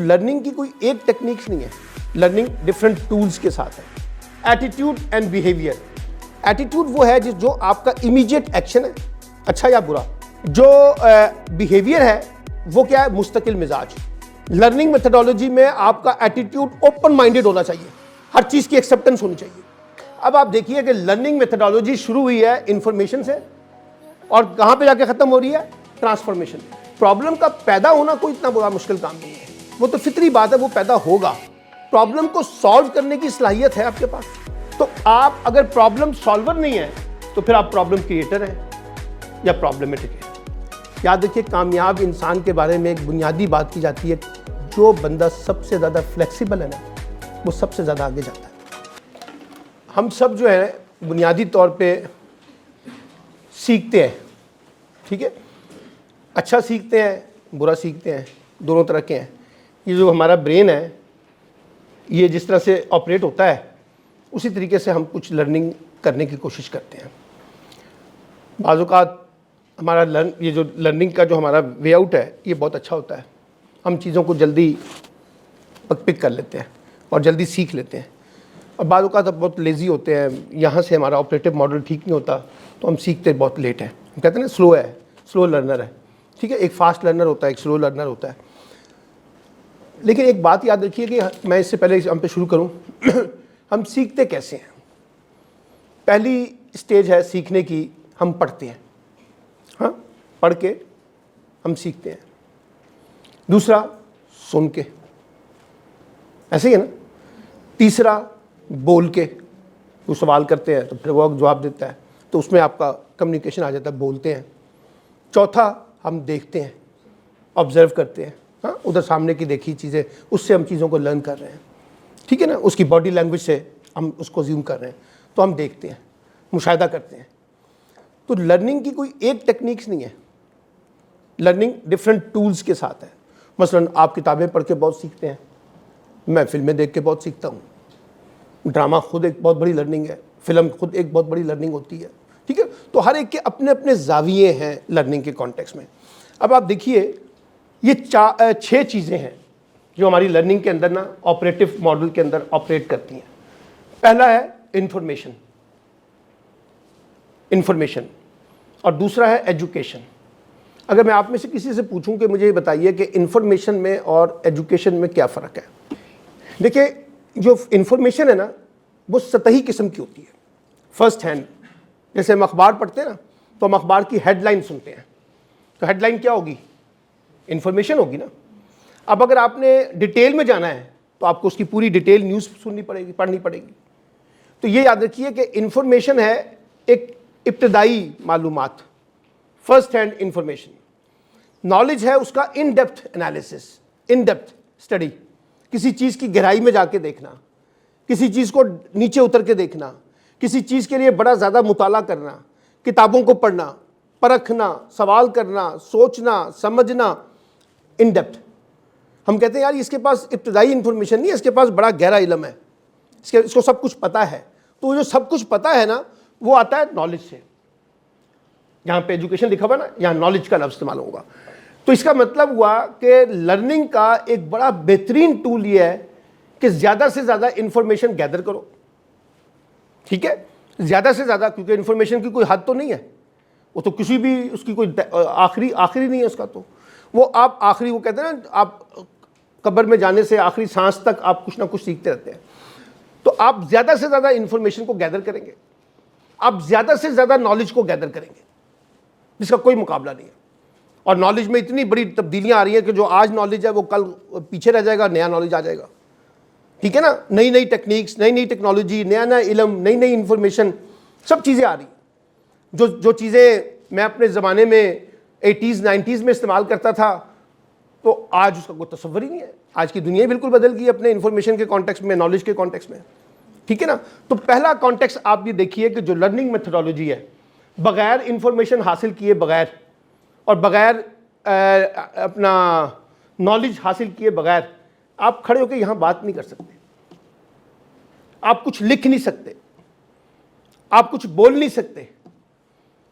Learning की कोई एक टेक्निक्स नहीं है, लर्निंग डिफरेंट टूल्स के साथ है। Attitude and behaviour. एटीट्यूड वो है जो आपका इमीडिएट एक्शन है, अच्छा या बुरा। जो बिहेवियर है वो क्या है, मुस्तकिल मिजाज। लर्निंग मेथडोलॉजी में आपका एटीट्यूड ओपन माइंडेड होना चाहिए, हर चीज़ की एक्सेप्टेंस होनी चाहिए। अब आप देखिए कि लर्निंग मेथडोलॉजी शुरू हुई है इंफॉर्मेशन से और कहाँ पे जाके ख़त्म हो रही है, ट्रांसफॉर्मेशन। प्रॉब्लम का पैदा होना कोई इतना बड़ा मुश्किल काम नहीं है, वो तो फितरी बात है, वो पैदा होगा। प्रॉब्लम को सॉल्व करने की सलाहियत है आपके पास। तो आप अगर प्रॉब्लम सॉल्वर नहीं है तो फिर आप प्रॉब्लम क्रिएटर हैं या प्रॉब्लमेटिक है। याद रखिए, कामयाब इंसान के बारे में एक बुनियादी बात की जाती है, जो बंदा सबसे ज़्यादा फ्लेक्सिबल है ना, वो सबसे ज़्यादा आगे जाता है। हम सब जो है बुनियादी तौर पे सीखते हैं, ठीक है, अच्छा सीखते हैं, बुरा सीखते हैं, दोनों तरह के हैं। ये जो हमारा ब्रेन है, ये जिस तरह से ऑपरेट होता है उसी तरीके से हम कुछ लर्निंग करने की कोशिश करते हैं। बाज़ औक़ात हमारा ये जो लर्निंग का जो हमारा वे आउट है, ये बहुत अच्छा होता है। हम चीज़ों को जल्दी पिक कर लेते हैं और जल्दी सीख लेते हैं। और बाज़ औक़ात अब बहुत लेज़ी होते हैं, यहाँ से हमारा ऑपरेटिव मॉडल ठीक नहीं होता, तो हम सीखते बहुत लेट हैं। हम कहते हैं ना स्लो है, स्लो लर्नर है, ठीक है। एक फास्ट लर्नर होता है, एक स्लो लर्नर होता है। लेकिन एक बात याद रखिए कि मैं इससे पहले हम पे शुरू करूँ हम सीखते कैसे हैं। पहली स्टेज है सीखने की, हम पढ़ते हैं, हाँ, पढ़ के हम सीखते हैं। दूसरा, सुन के, ऐसे ही है ना। तीसरा, बोल के, वो सवाल करते हैं तो फिर वो जवाब देता है, तो उसमें आपका कम्युनिकेशन आ जाता है, बोलते हैं। चौथा, हम देखते हैं, ऑब्जर्व करते हैं, हाँ, उधर सामने की देखी चीज़ें, उससे हम चीज़ों को लर्न कर रहे हैं, ठीक है ना। उसकी बॉडी लैंग्वेज से हम उसको ज़ूम कर रहे हैं, तो हम देखते हैं, मुशाहिदा करते हैं। तो लर्निंग की कोई एक टेक्निक्स नहीं है, लर्निंग डिफरेंट टूल्स के साथ है। मसलन आप किताबें पढ़ के बहुत सीखते हैं, मैं फिल्में देख के बहुत सीखता हूँ। ड्रामा खुद एक बहुत बड़ी लर्निंग है, फिल्म खुद एक बहुत बड़ी लर्निंग होती है, ठीक है। तो हर एक के अपने अपने जाविये हैं लर्निंग के कॉन्टेक्स्ट में। अब आप देखिए, ये 6 चीज़ें हैं जो हमारी लर्निंग के अंदर ना ऑपरेटिव मॉडल के अंदर ऑपरेट करती हैं। पहला है इंफॉर्मेशन, और दूसरा है एजुकेशन। अगर मैं आप में से किसी से पूछूं कि मुझे बताइए कि इंफॉर्मेशन में और एजुकेशन में क्या फ़र्क है। देखिए, जो इंफॉर्मेशन है ना, वो सतही किस्म की होती है, फर्स्ट हैंड। जैसे हम अखबार पढ़ते हैं ना, तो हम अखबार की हेडलाइन सुनते हैं, तो हेडलाइन क्या होगी, इंफॉर्मेशन होगी ना। अब अगर आपने डिटेल में जाना है तो आपको उसकी पूरी डिटेल न्यूज़ सुननी पड़ेगी, पढ़नी पड़ेगी। तो ये याद रखिए कि इंफॉर्मेशन है एक इब्तदाई मालूमात, फर्स्ट हैंड इंफॉर्मेशन। नॉलेज है उसका in depth analysis, in depth study, किसी चीज़ की गहराई में जाके देखना, किसी चीज़ को नीचे उतर के देखना, किसी चीज़ के लिए बड़ा ज़्यादा मुताला करना, किताबों को पढ़ना, परखना, सवाल करना, सोचना, समझना, इन डेप्थ। हम कहते हैं यार इसके पास इब्तदाई इंफॉर्मेशन नहीं है, इसके पास बड़ा गहरा इल्म है, इसको सब कुछ पता है। तो जो सब कुछ पता है ना, वो आता है नॉलेज से। यहाँ पे एजुकेशन लिखा हुआ ना, यहाँ नॉलेज का लफ्ज़ इस्तेमाल होगा। तो इसका मतलब हुआ कि लर्निंग का एक बड़ा बेहतरीन टूल ये है कि ज़्यादा से ज़्यादा इंफॉर्मेशन गैदर करो, ठीक है, ज़्यादा से ज़्यादा, क्योंकि इंफॉर्मेशन की कोई हद तो नहीं है, वो तो किसी भी उसकी कोई आखिरी नहीं है उसका। तो वो आप आखिरी, वो कहते हैं ना, आप कब्र में जाने से आखिरी सांस तक आप कुछ ना कुछ सीखते रहते हैं। तो आप ज़्यादा से ज़्यादा इंफॉर्मेशन को गैदर करेंगे, आप ज़्यादा से ज़्यादा नॉलेज को गैदर करेंगे, जिसका कोई मुकाबला नहीं है। और नॉलेज में इतनी बड़ी तब्दीलियां आ रही हैं कि जो आज नॉलेज है वो कल पीछे रह जाएगा, नया नॉलेज आ जाएगा, ठीक है ना। नई नई टेक्निक्स, नई नई टेक्नोलॉजी, नया नया इल्म, नई नई इंफॉर्मेशन, सब चीज़ें आ रही। जो चीज़ें मैं अपने ज़माने में 80s 90s में इस्तेमाल करता था, तो आज उसका कोई तस्वर ही नहीं है। आज की दुनिया बिल्कुल बदल गई अपने इंफॉर्मेशन के कॉन्टेक्स्ट में, नॉलेज के कॉन्टेक्स्ट में, ठीक है ना। तो पहला कॉन्टेक्स्ट आप ये देखिए कि जो लर्निंग मेथडोलॉजी है, बगैर इंफॉर्मेशन हासिल किए बगैर और बगैर अपना नॉलेज हासिल किए बगैर आप खड़े होकर यहाँ बात नहीं कर सकते, आप कुछ लिख नहीं सकते, आप कुछ बोल नहीं सकते,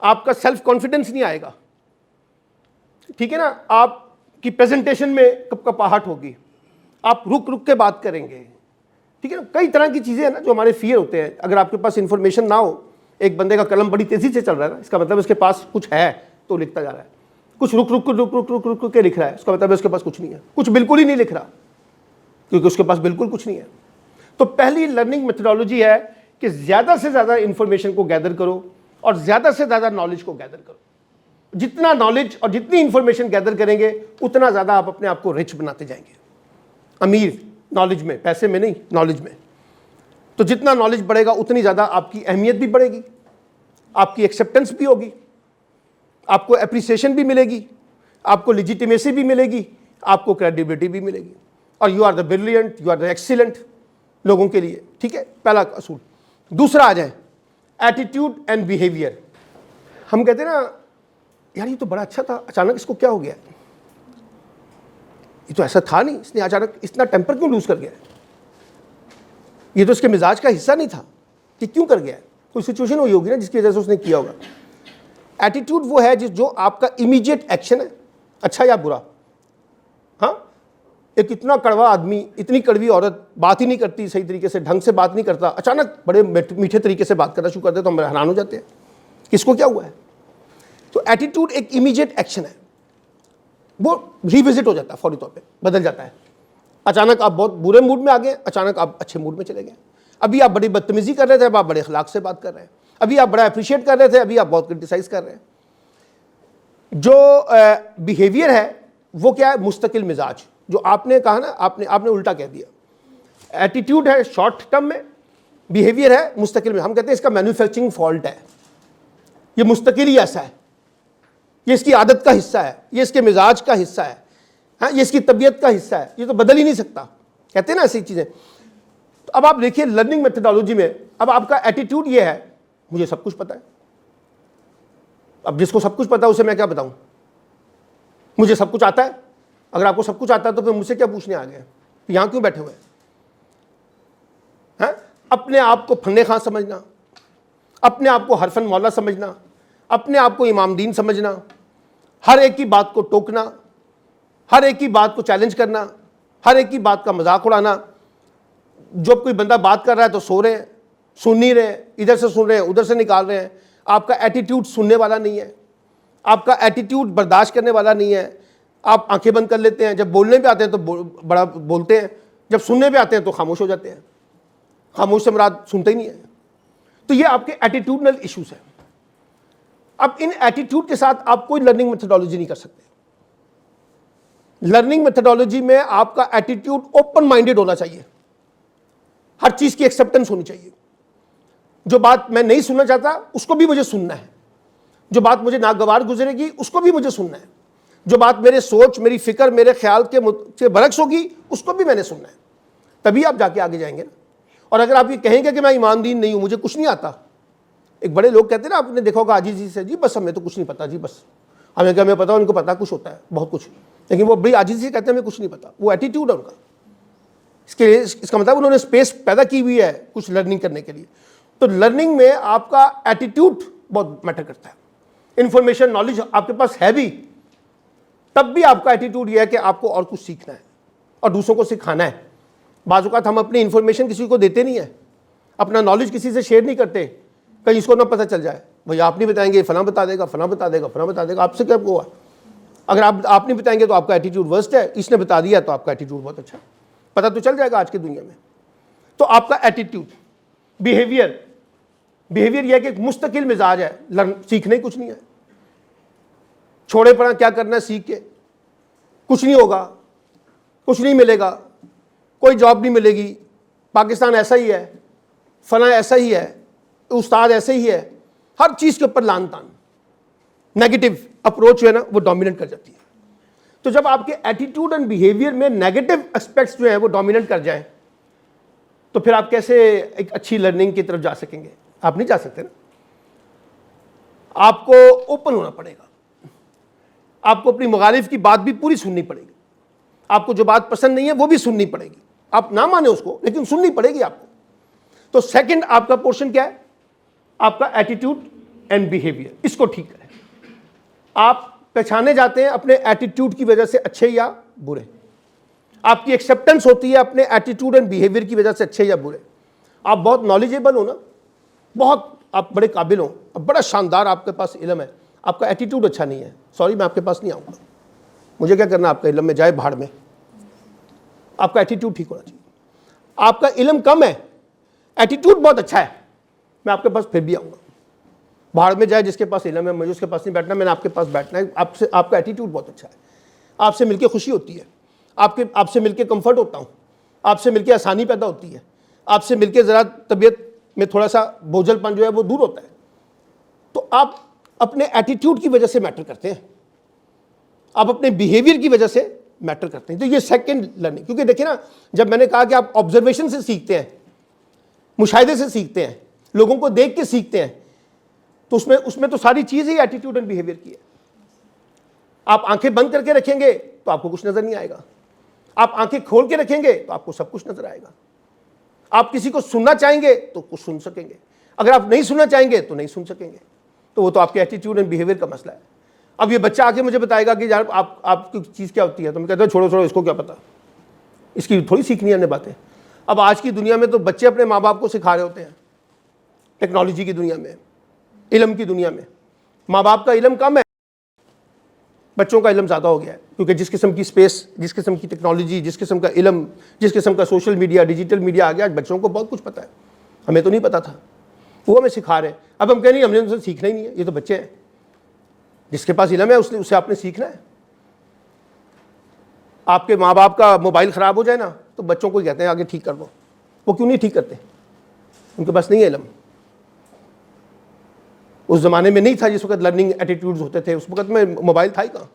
आपका सेल्फ कॉन्फिडेंस नहीं आएगा, ठीक है ना। आपकी प्रेजेंटेशन में कपकपाहट होगी, आप रुक रुक के बात करेंगे, ठीक है ना। कई तरह की चीज़ें हैं ना जो हमारे फियर होते हैं। अगर आपके पास इन्फॉर्मेशन ना हो, एक बंदे का कलम बड़ी तेज़ी से चल रहा है ना, इसका मतलब उसके पास कुछ है तो लिखता जा रहा है। कुछ रुक रुक रुक रुक रुक रुक के लिख रहा है, उसका मतलब उसके पास कुछ नहीं है। कुछ बिल्कुल ही नहीं लिख रहा क्योंकि उसके पास बिल्कुल कुछ नहीं है। तो पहली लर्निंग मेथोडोलॉजी है कि ज़्यादा से ज़्यादा इंफॉर्मेशन को गैदर करो और ज़्यादा से ज़्यादा नॉलेज को गैदर करो। जितना नॉलेज और जितनी इंफॉर्मेशन गैदर करेंगे उतना ज़्यादा आप अपने आप को रिच बनाते जाएंगे, अमीर नॉलेज में, पैसे में नहीं, नॉलेज में। तो जितना नॉलेज बढ़ेगा उतनी ज़्यादा आपकी अहमियत भी बढ़ेगी, आपकी एक्सेप्टेंस भी होगी, आपको अप्रिसिएशन भी मिलेगी, आपको लेजिटिमेसी भी मिलेगी, आपको क्रेडिबिलिटी भी मिलेगी, और you are the brilliant, you are the excellent लोगों के लिए, ठीक है। पहला असूल। दूसरा आ जाए एटीट्यूड एंड बिहेवियर। हम कहते हैं ना, यार ये तो बड़ा अच्छा था, अचानक इसको क्या हो गया, ये तो ऐसा था नहीं, इसने अचानक इतना टेम्पर क्यों लूज कर गया, ये तो इसके मिजाज का हिस्सा नहीं था, कि क्यों कर गया। कोई सिचुएशन हुई होगी ना जिसकी वजह से उसने किया होगा। एटीट्यूड वो है जो आपका इमीडिएट एक्शन है, अच्छा या बुरा। हाँ, एक इतना कड़वा आदमी, इतनी कड़वी औरत, बात ही नहीं करती सही तरीके से, ढंग से बात नहीं करता, अचानक बड़े मीठे तरीके से बात करना शुरू कर दे तो हम हैरान हो जाते हैं, किसको क्या हुआ है। तो एटीट्यूड एक इमीडिएट एक्शन है, वो रिविजिट हो जाता है, फौरी तौर पे बदल जाता है। अचानक आप बहुत बुरे मूड में आ गए, अचानक आप अच्छे मूड में चले गए। अभी आप बड़ी बदतमीजी कर रहे थे, अब आप बड़े अखलाक से बात कर रहे हैं। अभी आप बड़ा अप्रिशिएट कर रहे थे, अभी आप बहुत क्रिटिसाइज कर रहे हैं। जो बिहेवियर है वो क्या है, मुस्तकिल मिजाज। जो आपने कहा ना, आपने उल्टा कह दिया। एटीट्यूड है शॉर्ट टर्म में, बिहेवियर है मुस्तकिल में। हम कहते हैं इसका मैन्युफैक्चरिंग फॉल्ट है, ये मुस्तकिल ही ऐसा है, ये इसकी आदत का हिस्सा है, ये इसके मिजाज का हिस्सा है, हाँ, ये इसकी तबीयत का हिस्सा है, ये तो बदल ही नहीं सकता, कहते हैं ना ऐसी चीज़ें। तो अब आप देखिए लर्निंग मेथोडोलॉजी में, अब आपका एटीट्यूड ये है, मुझे सब कुछ पता है। अब जिसको सब कुछ पता है उसे मैं क्या बताऊं, मुझे सब कुछ आता है। अगर आपको सब कुछ आता है तो फिर मुझसे क्या पूछने आ गए, यहां क्यों बैठे हुए हैं। अपने आप को फन्ने खां समझना, अपने आप को हरफन मौला समझना, अपने आप को इमाम दीन समझना, हर एक की बात को टोकना, हर एक की बात को चैलेंज करना, हर एक की बात का मजाक उड़ाना। जब कोई बंदा बात कर रहा है तो सो रहे हैं, सुन नहीं रहे हैं, इधर से सुन रहे हैं, उधर से निकाल रहे हैं। आपका एटीट्यूड सुनने वाला नहीं है, आपका एटीट्यूड बर्दाश्त करने वाला नहीं है। आप आंखें बंद कर लेते हैं, जब बोलने पे आते हैं तो बड़ा बोलते हैं, जब सुनने पे आते हैं तो खामोश हो जाते हैं। खामोश से मुराद सुनते ही नहीं है। तो ये आपके एटीट्यूडनल इश्यूज हैं। अब इन एटीट्यूड के साथ आप कोई लर्निंग मेथोडोलॉजी नहीं कर सकते। लर्निंग मेथोडोलॉजी में आपका एटीट्यूड ओपन माइंडेड होना चाहिए, हर चीज की एक्सेप्टेंस होनी चाहिए। जो बात मैं नहीं सुनना चाहता उसको भी मुझे सुनना है, जो बात मुझे नागवार गुजरेगी उसको भी मुझे सुनना है, जो बात मेरे सोच, मेरी फिक्र, मेरे ख्याल के बरक्स होगी उसको भी मैंने सुनना है। तभी आप जाके आगे जाएंगे ना। और अगर आप ये कहेंगे कि मैं ईमान दीन नहीं हूं, मुझे कुछ नहीं आता। एक बड़े लोग कहते हैं ना, आपने देखा होगा आजीजी से, जी बस हमें तो कुछ नहीं पता, जी बस हमें क्या, हमें पता, उनको पता कुछ होता है बहुत कुछ, लेकिन वो बड़ी आजीजी से कहते हैं हमें कुछ नहीं पता। वो एटीट्यूड है उनका। इसका मतलब उन्होंने स्पेस पैदा की हुई है कुछ लर्निंग करने के लिए। तो लर्निंग में आपका एटीट्यूड बहुत मैटर करता है। इंफॉर्मेशन, नॉलेज आपके पास है भी, तब भी आपका एटीट्यूड यह है कि आपको और कुछ सीखना है और दूसरों को सिखाना है। बाज़ औक़ात हम अपनी इंफॉर्मेशन किसी को देते नहीं है, अपना नॉलेज किसी से शेयर नहीं करते, कहीं इसको ना पता चल जाए, भाई आप नहीं बताएंगे, फलां बता देगा, फलां बता देगा, फलां बता देगा, आपसे क्या हुआ। अगर आप नहीं बताएंगे तो आपका एटीट्यूड वर्स्ट है, इसने बता दिया तो आपका एटीट्यूड बहुत अच्छा है। पता तो चल जाएगा आज की दुनिया में। तो आपका एटीट्यूड, बिहेवियर यह कि एक मुस्तकिल मिजाज है, सीखने कुछ नहीं है। छोड़े पड़ा क्या करना है, सीख के कुछ नहीं होगा, कुछ नहीं मिलेगा, कोई जॉब नहीं मिलेगी, पाकिस्तान ऐसा ही है, फला ऐसा ही है, उस्ताद ऐसे ही है, हर चीज़ के ऊपर लान तान, नेगेटिव अप्रोच जो है ना वो डोमिनेट कर जाती है। तो जब आपके एटीट्यूड एंड बिहेवियर में नेगेटिव एस्पेक्ट्स जो है वो डोमिनेट कर जाए, तो फिर आप कैसे एक अच्छी लर्निंग की तरफ जा सकेंगे। आप नहीं जा सकते ना। आपको ओपन होना पड़ेगा, आपको अपनी मुखालिफ की बात भी पूरी सुननी पड़ेगी, आपको जो बात पसंद नहीं है वो भी सुननी पड़ेगी। आप ना माने उसको, लेकिन सुननी पड़ेगी आपको। तो सेकंड आपका पोर्शन क्या है, आपका एटीट्यूड एंड बिहेवियर, इसको ठीक करें। आप पहचाने जाते हैं अपने एटीट्यूड की वजह से, अच्छे या बुरे। आपकी एक्सेप्टेंस होती है अपने एटीट्यूड एंड बिहेवियर की वजह से, अच्छे या बुरे। आप बहुत नॉलेजेबल हो ना, बहुत आप बड़े काबिल हो, बड़ा शानदार आपके पास इल्म है, आपका एटीट्यूड अच्छा नहीं है, सॉरी मैं आपके पास नहीं आऊँगा, मुझे क्या करना आपका इल्म में, जाए भाड़ में। आपका एटीट्यूड ठीक होना चाहिए। आपका इल्म कम है, एटीट्यूड बहुत अच्छा है, मैं आपके पास फिर भी आऊँगा। भाड़ में जाए जिसके पास इल्म है, मुझे उसके पास नहीं बैठना, मैंने आपके पास बैठना है। आपसे, आपका एटीट्यूड बहुत अच्छा है, आपसे मिलकर खुशी होती है, आपसे मिलकर कंफर्ट होता हूँ, आपसे मिलकर आसानी पैदा होती है, आपसे मिलकर ज़रा तबीयत में थोड़ा सा बोझलपन जो है वो दूर होता है। तो आप अपने एटीट्यूड की वजह से मैटर करते हैं, आप अपने बिहेवियर की वजह से मैटर करते हैं। तो ये सेकंड लर्निंग, क्योंकि देखिए ना, जब मैंने कहा कि आप ऑब्जर्वेशन से सीखते हैं, मुशाहिदे से सीखते हैं, लोगों को देख के सीखते हैं, तो उसमें तो सारी चीज़ ही एटीट्यूड एंड बिहेवियर की है। आप आंखें बंद करके रखेंगे तो आपको कुछ नजर नहीं आएगा, आप आंखें खोल के रखेंगे तो आपको सब कुछ नजर आएगा। आप किसी को सुनना चाहेंगे तो कुछ सुन सकेंगे, अगर आप नहीं सुनना चाहेंगे तो नहीं सुन सकेंगे। तो वो तो आपके एटीट्यूड एंड बिहेवियर का मसला है। अब ये बच्चा आके मुझे बताएगा कि यार आपकी चीज़ क्या होती है, तो मैं कहता हूँ छोड़ो छोड़ो, इसको क्या पता, इसकी थोड़ी सीखनी है हमने बातें। अब आज की दुनिया में तो बच्चे अपने माँ बाप को सिखा रहे होते हैं, टेक्नोलॉजी की दुनिया में, इल्म की दुनिया में। माँ बाप का इल्म कम है, बच्चों का इल्म ज़्यादा हो गया है, क्योंकि जिस किस्म की स्पेस, जिस किस्म की टेक्नोलॉजी, जिस किस्म का इल्म, जिस किस्म का सोशल मीडिया, डिजिटल मीडिया आ गया, आज बच्चों को बहुत कुछ पता है, हमें तो नहीं पता था, वो हमें सिखा रहे हैं। अब हम कह नहीं, हमने उनसे सीखना ही नहीं है, ये तो बच्चे हैं, जिसके पास इल्म है उससे आपने सीखना है। आपके माँ बाप का मोबाइल ख़राब हो जाए ना, तो बच्चों को कहते हैं आगे ठीक कर दो, वो क्यों नहीं ठीक करते, उनके पास नहीं है इल्म। उस ज़माने में नहीं था जिस वक्त लर्निंग एटीट्यूड्स होते थे, उस वक्त में मोबाइल था ही कहाँ।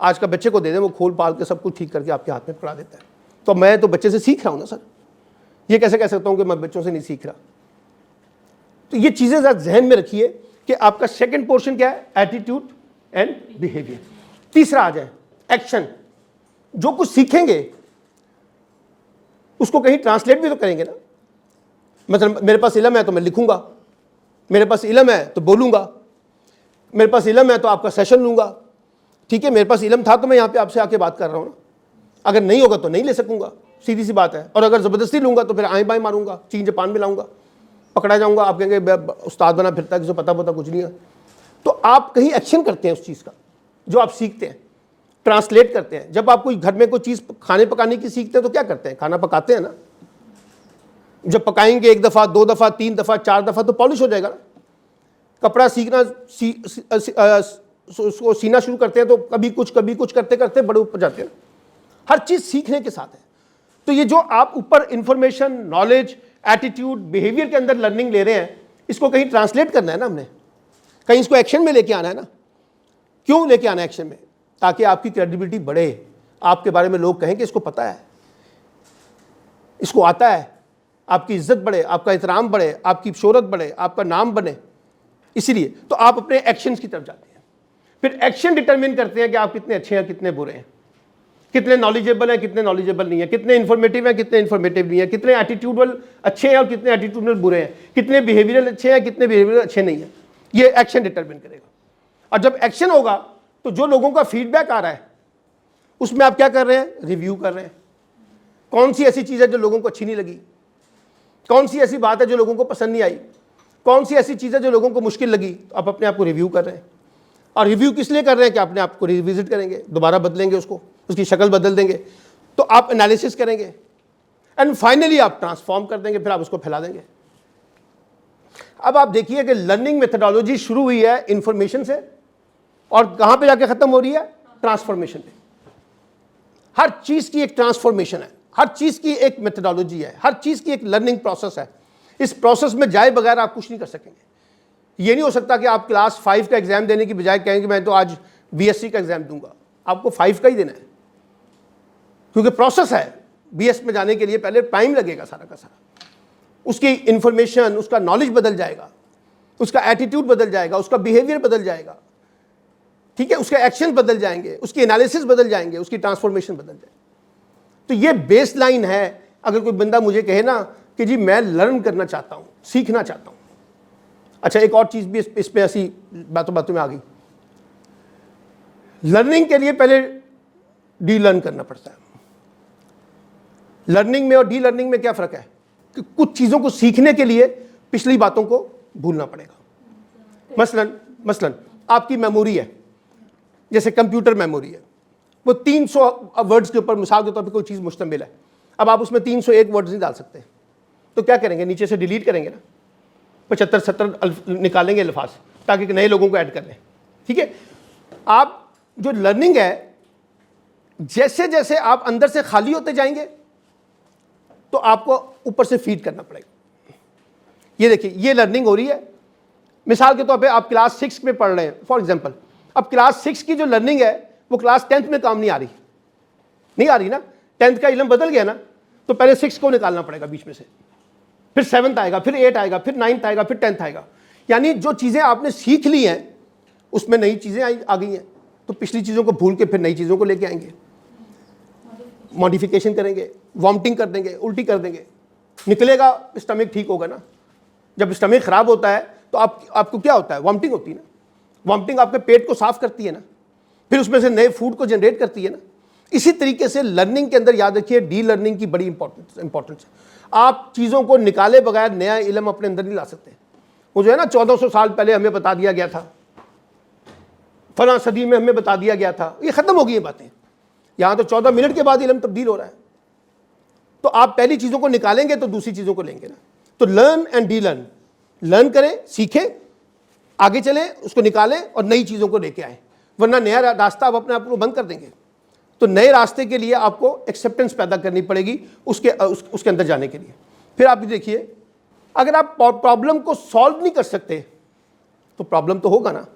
आज का बच्चे को दे दें, वो खोल पाल के सब कुछ ठीक करके आपके हाथ में पकड़ा देता है। तो मैं तो बच्चे से सीख रहा हूँ ना सर, ये कैसे कह सकता हूँ कि मैं बच्चों से नहीं सीख रहा। तो ये चीज़ें ज़रा जहन में रखिए कि आपका सेकंड पोर्शन क्या है, एटीट्यूड एंड बिहेवियर। तीसरा आ जाए एक्शन। जो कुछ सीखेंगे उसको कहीं ट्रांसलेट भी तो करेंगे ना। मतलब मेरे पास इल्म है तो मैं लिखूंगा, मेरे पास इल्म है तो बोलूंगा, मेरे पास इल्म है तो आपका सेशन लूंगा, ठीक है। मेरे पास इल्म था तो मैं यहाँ पे आपसे आके बात कर रहा हूँ ना, अगर नहीं होगा तो नहीं ले सकूंगा, सीधी सी बात है। और अगर ज़बरदस्ती लूंगा तो फिर आएँ बाएँ मारूंगा, चीन जापान में लाऊंगा, पकड़ा जाऊंगा, आप कहेंगे उस्ताद बना फिरता है, किसी पता कुछ नहीं है। तो आप कहीं एक्शन करते हैं उस चीज़ का जो आप सीखते हैं, ट्रांसलेट करते हैं। जब आप कोई घर में कोई चीज़ खाने पकाने की सीखते हैं तो क्या करते हैं, खाना पकाते हैं ना। जब पकाएंगे 1 दफ़ा 2 दफ़ा 3 दफ़ा 4 दफ़ा तो पॉलिश हो जाएगा ना। कपड़ा सीखना उसको सीना शुरू करते हैं तो कभी कुछ करते करते बड़े ऊपर जाते हैं। हर चीज़ सीखने के साथ है। तो ये जो आप ऊपर इंफॉर्मेशन, नॉलेज, एटीट्यूड, बिहेवियर के अंदर लर्निंग ले रहे हैं, इसको कहीं ट्रांसलेट करना है ना हमने, कहीं इसको एक्शन में लेके आना है ना। क्यों लेके आना है एक्शन में? ताकि आपकी क्रेडिबिलिटी बढ़े, आपके बारे में लोग कहें कि इसको पता है, इसको आता है, आपकी इज्जत बढ़े, आपका एहतराम बढ़े, आपकी शोहरत बढ़े, आपका नाम बने। इसीलिए तो आप अपने एक्शंस की तरफ जाते हैं। फिर एक्शन डिटरमिन करते हैं कि आप कितने अच्छे हैं, कितने बुरे हैं, कितने नॉलेजेबल हैं, कितने नॉलेजेबल नहीं है, कितने इन्फॉर्मेटिव हैं, कितने इन्फॉर्मेटिव नहीं है, कितने एटीट्यूडल अच्छे हैं और कितने एटीट्यूडल बुरे हैं, कितने बिहेवियरल अच्छे हैं, कितने बिहेवियरल अच्छे नहीं हैं। ये एक्शन डिटरमिन करेगा। और जब एक्शन होगा तो जो लोगों का फीडबैक आ रहा है उसमें आप क्या कर रहे हैं, रिव्यू कर रहे हैं। कौन सी ऐसी चीज़ है जो लोगों को अच्छी नहीं लगी, कौन सी ऐसी बात है जो लोगों को पसंद नहीं आई, कौन सी ऐसी चीज़ है जो लोगों को मुश्किल लगी। तो आप अपने आप को रिव्यू कर रहे हैं। और रिव्यू किस लिए कर रहे हैं कि अपने आप को रिविजिट करेंगे, दोबारा बदलेंगे उसको, उसकी शक्ल बदल देंगे। तो आप एनालिसिस करेंगे एंड फाइनली आप ट्रांसफॉर्म कर देंगे, फिर आप उसको फैला देंगे। अब आप देखिए कि लर्निंग मेथडोलॉजी शुरू हुई है इंफॉर्मेशन से और कहाँ पे जाके ख़त्म हो रही है, ट्रांसफॉर्मेशन पे। हर चीज़ की एक ट्रांसफॉर्मेशन है, हर चीज़ की एक मेथडोलॉजी है, हर चीज़ की एक लर्निंग प्रोसेस है। इस प्रोसेस में जाए बगैर आप कुछ नहीं कर सकेंगे। ये नहीं हो सकता कि आप क्लास 5 का एग्ज़ाम देने की बजाय कहेंगे मैं तो आज BSc का एग्ज़ाम दूंगा। आपको 5 का ही देना है, क्योंकि प्रोसेस है। BS में जाने के लिए पहले टाइम लगेगा सारा का सारा। उसकी इंफॉर्मेशन, उसका नॉलेज बदल जाएगा, उसका एटीट्यूड बदल जाएगा, उसका बिहेवियर बदल जाएगा, ठीक है, उसके एक्शन बदल जाएंगे, उसकी एनालिसिस बदल जाएंगे, उसकी ट्रांसफॉर्मेशन बदल जाएगी। तो ये बेस लाइन है। अगर कोई बंदा मुझे कहे ना कि जी मैं लर्न करना चाहता हूँ, सीखना चाहता हूँ। अच्छा, एक और चीज़ भी इस पे ऐसी बातों में आ गई। लर्निंग के लिए पहले डी लर्न करना पड़ता है। लर्निंग में और डी लर्निंग में क्या फ़र्क है कि कुछ चीज़ों को सीखने के लिए पिछली बातों को भूलना पड़ेगा। मसलन आपकी मेमोरी है, जैसे कंप्यूटर मेमोरी है, वो 300 वर्ड्स के ऊपर मिसाल के तौर पे कोई चीज़ मुश्तमिल है। अब आप उसमें 301 वर्ड्स नहीं डाल सकते, तो क्या करेंगे, नीचे से डिलीट करेंगे ना, 75-70 निकालेंगे अल्फाज ताकि नए लोगों को ऐड कर लें। ठीक है, आप जो लर्निंग है, जैसे जैसे आप अंदर से खाली होते जाएंगे तो आपको ऊपर से फीड करना पड़ेगा। ये देखिए, ये लर्निंग हो रही है। मिसाल के तौर पे आप क्लास 6 में पढ़ रहे हैं फॉर एग्जांपल, अब क्लास 6 की जो लर्निंग है वो क्लास 10th में काम नहीं आ रही ना। 10th का इल्म बदल गया ना, तो पहले 6 को निकालना पड़ेगा बीच में से, फिर 7th आएगा, फिर 8 आएगा, फिर 9th आएगा, फिर 10th आएगा। यानी जो चीज़ें आपने सीख ली हैं उसमें नई चीज़ें आ गई हैं, तो पिछली चीज़ों को भूल के फिर नई चीज़ों को लेके आएंगे, मॉडिफिकेशन करेंगे, वॉमिटिंग कर देंगे, उल्टी कर देंगे, निकलेगा, स्टमक ठीक होगा ना। जब स्टमक ख़राब होता है तो आपको क्या होता है, वॉमिटिंग होती है ना। वॉमिटिंग आपके पेट को साफ करती है ना, फिर उसमें से नए फूड को जनरेट करती है ना। इसी तरीके से लर्निंग के अंदर याद रखिए, डी लर्निंग की बड़ी इंपॉर्टेंस है। आप चीज़ों को निकाले बगैर नया इल्म अपने अंदर नहीं ला सकते। वो जो है ना, 1400 साल पहले हमें बता दिया गया था, फलां सदी में हमें बता दिया गया था, ये ख़त्म हो गई ये बातें। यहाँ तो 14 मिनट के बाद इल्म तब्दील हो रहा है। तो आप पहली चीज़ों को निकालेंगे तो दूसरी चीज़ों को लेंगे ना। तो learn and D learn, learn करें, सीखें, आगे चलें, उसको निकालें और नई चीज़ों को लेके आएँ, वरना नया रास्ता आप अपने आप को बंद कर देंगे। तो नए रास्ते के लिए आपको एक्सेप्टेंस पैदा करनी पड़ेगी उसके अंदर जाने के लिए। फिर आप देखिए, अगर आप प्रॉब्लम को सॉल्व नहीं कर सकते तो प्रॉब्लम तो होगा ना।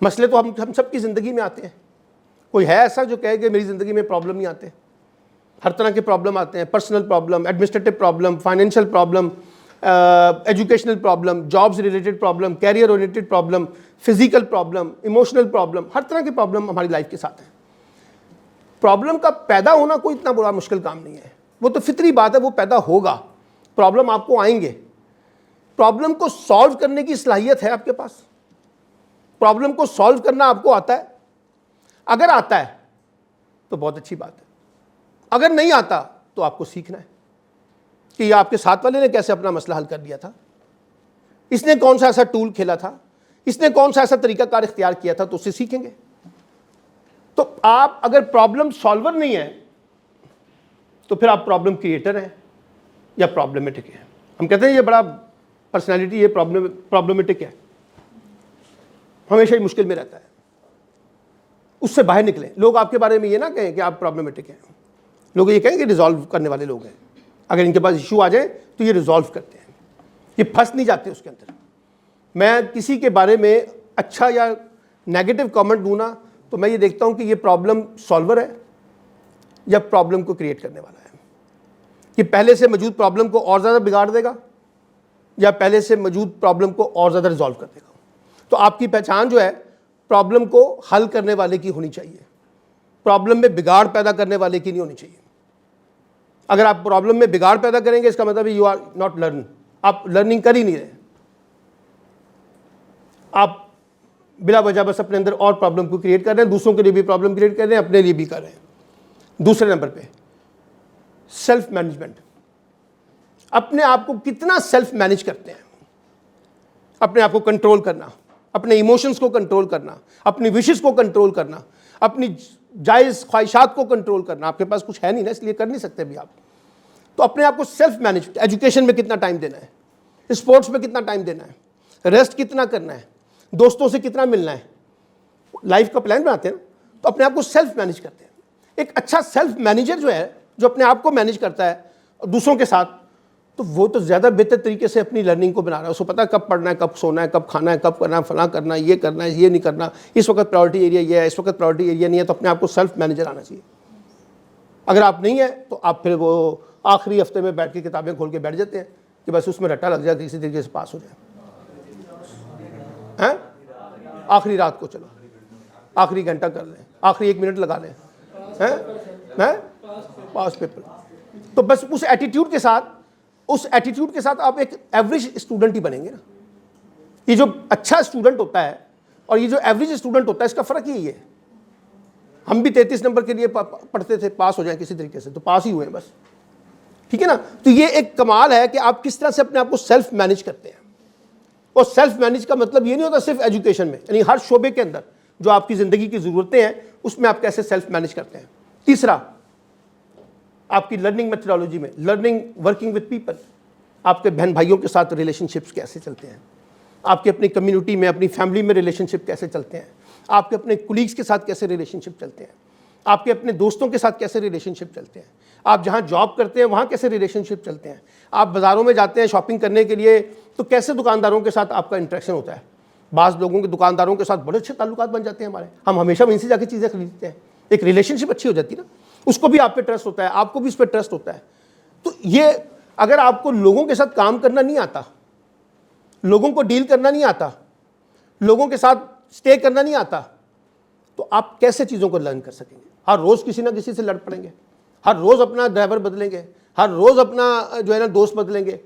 मसले तो हम सबकी ज़िंदगी में आते हैं। कोई है ऐसा जो कहे कि मेरी ज़िंदगी में प्रॉब्लम नहीं आते? हर तरह के प्रॉब्लम आते हैं, personal problem, administrative problem, financial problem, educational problem, jobs related problem, career oriented problem, physical problem, emotional problem, हर तरह के प्रॉब्लम हमारी लाइफ के साथ हैं। प्रॉब्लम का पैदा होना कोई इतना बड़ा मुश्किल काम नहीं है, वो तो फितरी बात है, वो पैदा होगा। प्रॉब्लम आपको आएंगे, प्रॉब्लम को सॉल्व करने की सलाहियत है आपके पास। प्रॉब्लम को सॉल्व करना आपको आता है? अगर आता है तो बहुत अच्छी बात है, अगर नहीं आता तो आपको सीखना है कि ये आपके साथ वाले ने कैसे अपना मसला हल कर दिया था, इसने कौन सा ऐसा टूल खेला था, इसने कौन सा ऐसा तरीकाकार इख्तियार किया था, तो उससे सीखेंगे। तो आप अगर प्रॉब्लम सॉल्वर नहीं है तो फिर आप प्रॉब्लम क्रिएटर हैं या प्रॉब्लमेटिक है। हम कहते हैं ये बड़ा पर्सनैलिटी, ये प्रॉब्लमेटिक है, हमेशा ही मुश्किल में रहता है, उससे बाहर निकलें। लोग आपके बारे में ये ना कहें कि आप प्रॉब्लमेटिक हैं, लोग ये कहें कि रिजॉल्व करने वाले लोग हैं। अगर इनके पास इशू आ जाए तो ये रिजॉल्व करते हैं, ये फंस नहीं जाते उसके अंदर। मैं किसी के बारे में अच्छा या नेगेटिव कमेंट दूँ ना, तो मैं ये देखता हूँ कि ये प्रॉब्लम सॉल्वर है या प्रॉब्लम को क्रिएट करने वाला है। ये पहले से मौजूद प्रॉब्लम को और ज़्यादा बिगाड़ देगा या पहले से मौजूद प्रॉब्लम को और ज़्यादा रिजॉल्व कर देगा। तो आपकी पहचान जो है प्रॉब्लम को हल करने वाले की होनी चाहिए, प्रॉब्लम में बिगाड़ पैदा करने वाले की नहीं होनी चाहिए। अगर आप प्रॉब्लम में बिगाड़ पैदा करेंगे इसका मतलब यू आर नॉट लर्न, आप लर्निंग कर ही नहीं रहे। आप बिला वजह बस अपने अंदर और प्रॉब्लम को क्रिएट कर रहे हैं, दूसरों के लिए भी प्रॉब्लम क्रिएट कर रहे हैं, अपने लिए भी कर रहे हैं। दूसरे नंबर पे सेल्फ मैनेजमेंट, अपने आप को कितना सेल्फ मैनेज करते हैं, अपने आप को कंट्रोल करना, अपने इमोशंस को कंट्रोल करना, अपनी विशेस को कंट्रोल करना, अपनी जायज़ ख्वाहिशात को कंट्रोल करना। आपके पास कुछ है नहीं ना, इसलिए कर नहीं सकते अभी आप। तो अपने आप को सेल्फ मैनेज, एजुकेशन में कितना टाइम देना है, स्पोर्ट्स में कितना टाइम देना है, रेस्ट कितना करना है, दोस्तों से कितना मिलना है, लाइफ का प्लान बनाते हैं ना, तो अपने आप को सेल्फ मैनेज करते हैं। एक अच्छा सेल्फ मैनेजर जो है, जो अपने आप को मैनेज करता है दूसरों के साथ, तो वो तो ज़्यादा बेहतर तरीके से अपनी लर्निंग को बना रहा है। उसको पता है कब पढ़ना है, कब सोना है, कब खाना है, कब करना है, फलां करना है, ये करना है, ये नहीं करना, इस वक्त प्रायोरिटी एरिया ये है, इस वक्त प्रायोरिटी एरिया नहीं है। तो अपने आप को सेल्फ मैनेजर आना चाहिए। अगर आप नहीं है तो आप फिर वो आखिरी हफ्ते में बैठ के किताबें खोल के बैठ जाते हैं कि बस उसमें रट्टा लग जाए, किसी तरीके से पास हो जाए। हैं, आखिरी रात को चलो, आखिरी घंटा कर लें, आखिरी 1 मिनट लगा लें, हैं पास पेपर। तो बस उस एटीट्यूड के साथ आप एक एवरेज स्टूडेंट ही बनेंगे ना। ये जो अच्छा स्टूडेंट होता है और ये जो एवरेज स्टूडेंट होता है, इसका फ़र्क यही है। हम भी 33 नंबर के लिए पढ़ते थे, पास हो जाए किसी तरीके से, तो पास ही हुए बस, ठीक है ना। तो ये एक कमाल है कि आप किस तरह से अपने आप को सेल्फ मैनेज करते हैं। और सेल्फ मैनेज का मतलब ये नहीं होता सिर्फ एजुकेशन में, यानी हर शोबे के अंदर जो आपकी ज़िंदगी की ज़रूरतें हैं उसमें आप कैसे सेल्फ मैनेज करते हैं। तीसरा, आपकी लर्निंग मेथडोलॉजी में, लर्निंग वर्किंग विद पीपल, आपके बहन भाइयों के साथ रिलेशनशिप्स कैसे चलते हैं, आपके अपनी कम्युनिटी में, अपनी फैमिली में रिलेशनशिप कैसे चलते हैं, आपके अपने कुलीग्स के साथ कैसे रिलेशनशिप चलते हैं, आपके अपने दोस्तों के साथ कैसे रिलेशनशिप चलते हैं, आप जहाँ जॉब करते हैं वहाँ कैसे रिलेशनशिप चलते हैं, आप बाज़ारों में जाते हैं शॉपिंग करने के लिए तो कैसे दुकानदारों के साथ आपका इंटरेक्शन होता है। बाज़ लोगों के दुकानदारों के साथ बड़े अच्छे ताल्लुकात बन जाते हैं हमारे, हम हमेशा वहीं से जाकर चीज़ें खरीदते हैं, एक रिलेशनशिप अच्छी हो जाती है ना, उसको भी आप पे ट्रस्ट होता है, आपको भी उस पर ट्रस्ट होता है। तो ये अगर आपको लोगों के साथ काम करना नहीं आता, लोगों को डील करना नहीं आता, लोगों के साथ स्टे करना नहीं आता, तो आप कैसे चीज़ों को लर्न कर सकेंगे। हर रोज़ किसी ना किसी से लड़ पड़ेंगे, हर रोज़ अपना ड्राइवर बदलेंगे, हर रोज़ अपना जो है ना दोस्त बदलेंगे,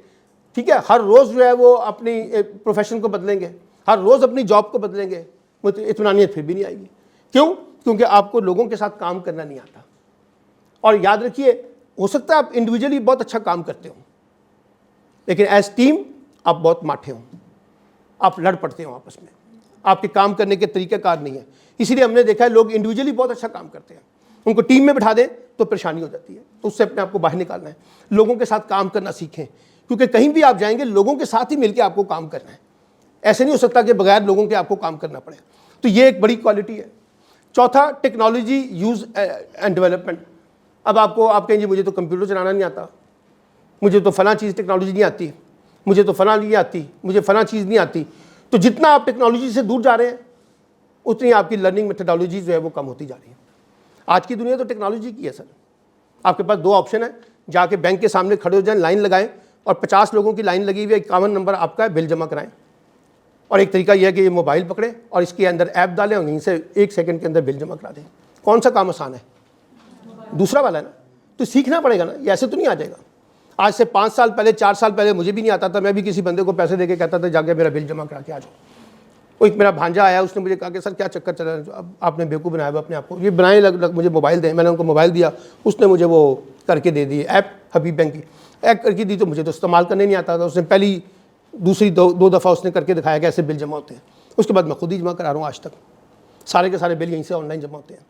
ठीक है, हर रोज़ जो है वो अपनी प्रोफेशन को बदलेंगे, हर रोज़ अपनी जॉब को बदलेंगे, मुझे इत्मीनानियत फिर भी नहीं आएगी। क्यों? क्योंकि आपको लोगों के साथ काम करना नहीं आता। और याद रखिए, हो सकता है आप इंडिविजुअली बहुत अच्छा काम करते हो, लेकिन एज टीम आप बहुत माठे हो, आप लड़ पड़ते हो आपस में, आपके काम करने के तरीक़ेकार नहीं है। इसीलिए हमने देखा है लोग इंडिविजुअली बहुत अच्छा काम करते हैं, उनको टीम में बिठा दें तो परेशानी हो जाती है, तो उससे अपने आप को बाहर निकालना है। लोगों के साथ काम करना सीखें, क्योंकि कहीं भी आप जाएंगे लोगों के साथ ही मिलकर आपको काम करना है। ऐसे नहीं हो सकता कि बगैर लोगों के आपको काम करना पड़े। तो ये एक बड़ी क्वालिटी है। चौथा, टेक्नोलॉजी यूज़ एंड डेवलपमेंट। अब आपको आप कहेंगे मुझे तो कंप्यूटर चलाना नहीं आता, मुझे तो फ़लाँ चीज़ टेक्नोलॉजी नहीं आती, मुझे तो फ़लाँ नहीं आती, मुझे फ़लाँ चीज़ नहीं आती। तो जितना आप टेक्नोलॉजी से दूर जा रहे हैं उतनी आपकी लर्निंग मेथडोलॉजी जो है वो कम होती जा रही है। आज की दुनिया तो टेक्नोलॉजी की है सर। आपके पास दो ऑप्शन है, जाके बैंक के सामने खड़े हो जाएं, लाइन लगाएं और 50 लोगों की लाइन लगी हुई है, 51 नंबर आपका है, बिल जमा कराएं। और एक तरीका यह है कि ये मोबाइल पकड़ें और इसके अंदर ऐप डालें और यहीं से 1 सेकंड के अंदर बिल जमा करा दें। कौन सा काम आसान है? दूसरा वाला है ना। तो सीखना पड़ेगा ना, ये ऐसे तो नहीं आ जाएगा। आज से 5 साल पहले, 4 साल पहले मुझे भी नहीं आता था, मैं भी किसी बंदे को पैसे दे के कहता था जाके मेरा बिल जमा करा के आ जाओ। वो एक मेरा भांजा आया, उसने मुझे कहा कि सर क्या चक्कर चला है, अब आपने बेवकूफ़ बनाया हुआ अपने आप को, ये बनाए लग मुझे मोबाइल दें। मैंने उनको मोबाइल दिया, उसने मुझे वो करके दे दी ऐप, हबीब बैंक की ऐप करके दी, तो मुझे तो इस्तेमाल करने नहीं आता था। उसने पहली दूसरी दो दफ़ा उसने करके दिखाया कि ऐसे बिल जमा होते हैं। उसके बाद मैं खुद ही जमा करा रहा हूँ आज तक, सारे के सारे बिल यहीं से ऑनलाइन जमा होते हैं।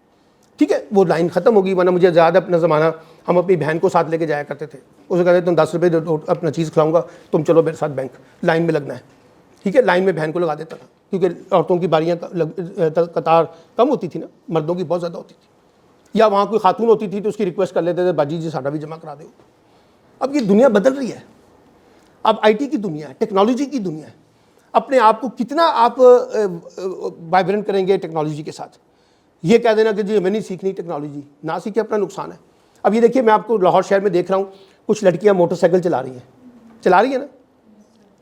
ठीक है, वो लाइन ख़त्म होगी, वरना मुझे ज़्यादा अपना ज़माना हम अपनी बहन को साथ लेके जाया करते थे। उसे कहते तुम 10 रुपये अपना चीज़ खिलाऊंगा, तुम चलो मेरे साथ बैंक, लाइन में लगना है। ठीक है, लाइन में बहन को लगा देता था, क्योंकि औरतों की बारियाँ कतार कम होती थी ना, मर्दों की बहुत ज़्यादा होती थी। या वहाँ कोई खातून होती थी तो उसकी रिक्वेस्ट कर लेते थे, बाजी जी साडा भी जमा करा दो। अब ये दुनिया बदल रही है, अब IT की दुनिया है, टेक्नोलॉजी की दुनिया है। अपने आप को कितना आप वाइब्रेंट करेंगे टेक्नोलॉजी के साथ। ये कह देना कि जी हमें नहीं सीखनी टेक्नोलॉजी, ना सीखे अपना नुकसान है। अब ये देखिए, मैं आपको लाहौर शहर में देख रहा हूँ, कुछ लड़कियाँ मोटरसाइकिल चला रही है ना।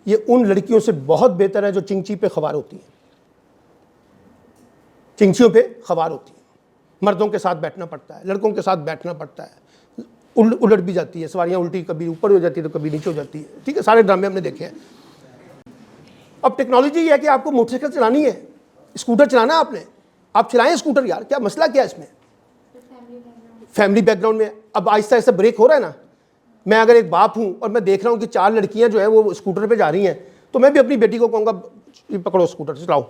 ये उन लड़कियों से बहुत बेहतर है जो चिंची पे खवार होती हैं, चिंचियों पे खवार होती हैं। मर्दों के साथ बैठना पड़ता है, लड़कों के साथ बैठना पड़ता है, उलट भी जाती है सवारियाँ, उल्टी कभी ऊपर हो जाती है तो कभी नीचे हो जाती है। ठीक है, सारे ड्रामे हमने देखे हैं। अब टेक्नोलॉजी ये है कि आपको मोटरसाइकिल चलानी है, स्कूटर चलाना आपने, आप चलाएं स्कूटर, यार क्या मसला क्या है इसमें? फैमिली बैकग्राउंड में अब आहिस्ता आहिस्ता ब्रेक हो रहा है ना। मैं अगर एक बाप हूं और मैं देख रहा हूं कि 4 लड़कियां जो है वो स्कूटर पे जा रही हैं, तो मैं भी अपनी बेटी को कहूँगा पकड़ो स्कूटर चलाओ।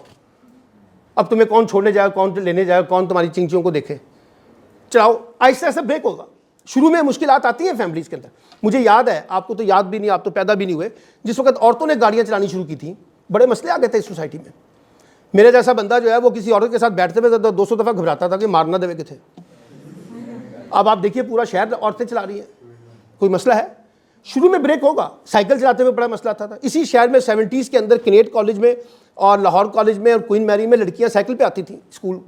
अब तुम्हें कौन छोड़ने जाएगा, कौन लेने जाएगा, कौन तुम्हारी चिंचियों को देखे, चलाओ। आहिस्ता आहिस्ता ब्रेक होगा। शुरू में मुश्किलात आती हैं फैमिलीज़ के अंदर। मुझे याद है, आपको तो याद भी नहीं, आप तो पैदा भी नहीं हुए, जिस वक्त औरतों ने गाड़ियाँ चलानी शुरू की थी, बड़े मसले आ गए थे इस सोसाइटी में। मेरे जैसा बंदा जो है वो किसी औरत के साथ बैठते हुए 200 दफ़ा घबराता था कि मारना देवे के थे। अब आप देखिए पूरा शहर औरतें चला रही हैं, कोई मसला है? शुरू में ब्रेक होगा। साइकिल चलाते हुए बड़ा मसला था। इसी शहर में 70s के अंदर किनेट कॉलेज में और लाहौर कॉलेज में और क्वीन मैरी में लड़कियां साइकिल पे आती थी स्कूल।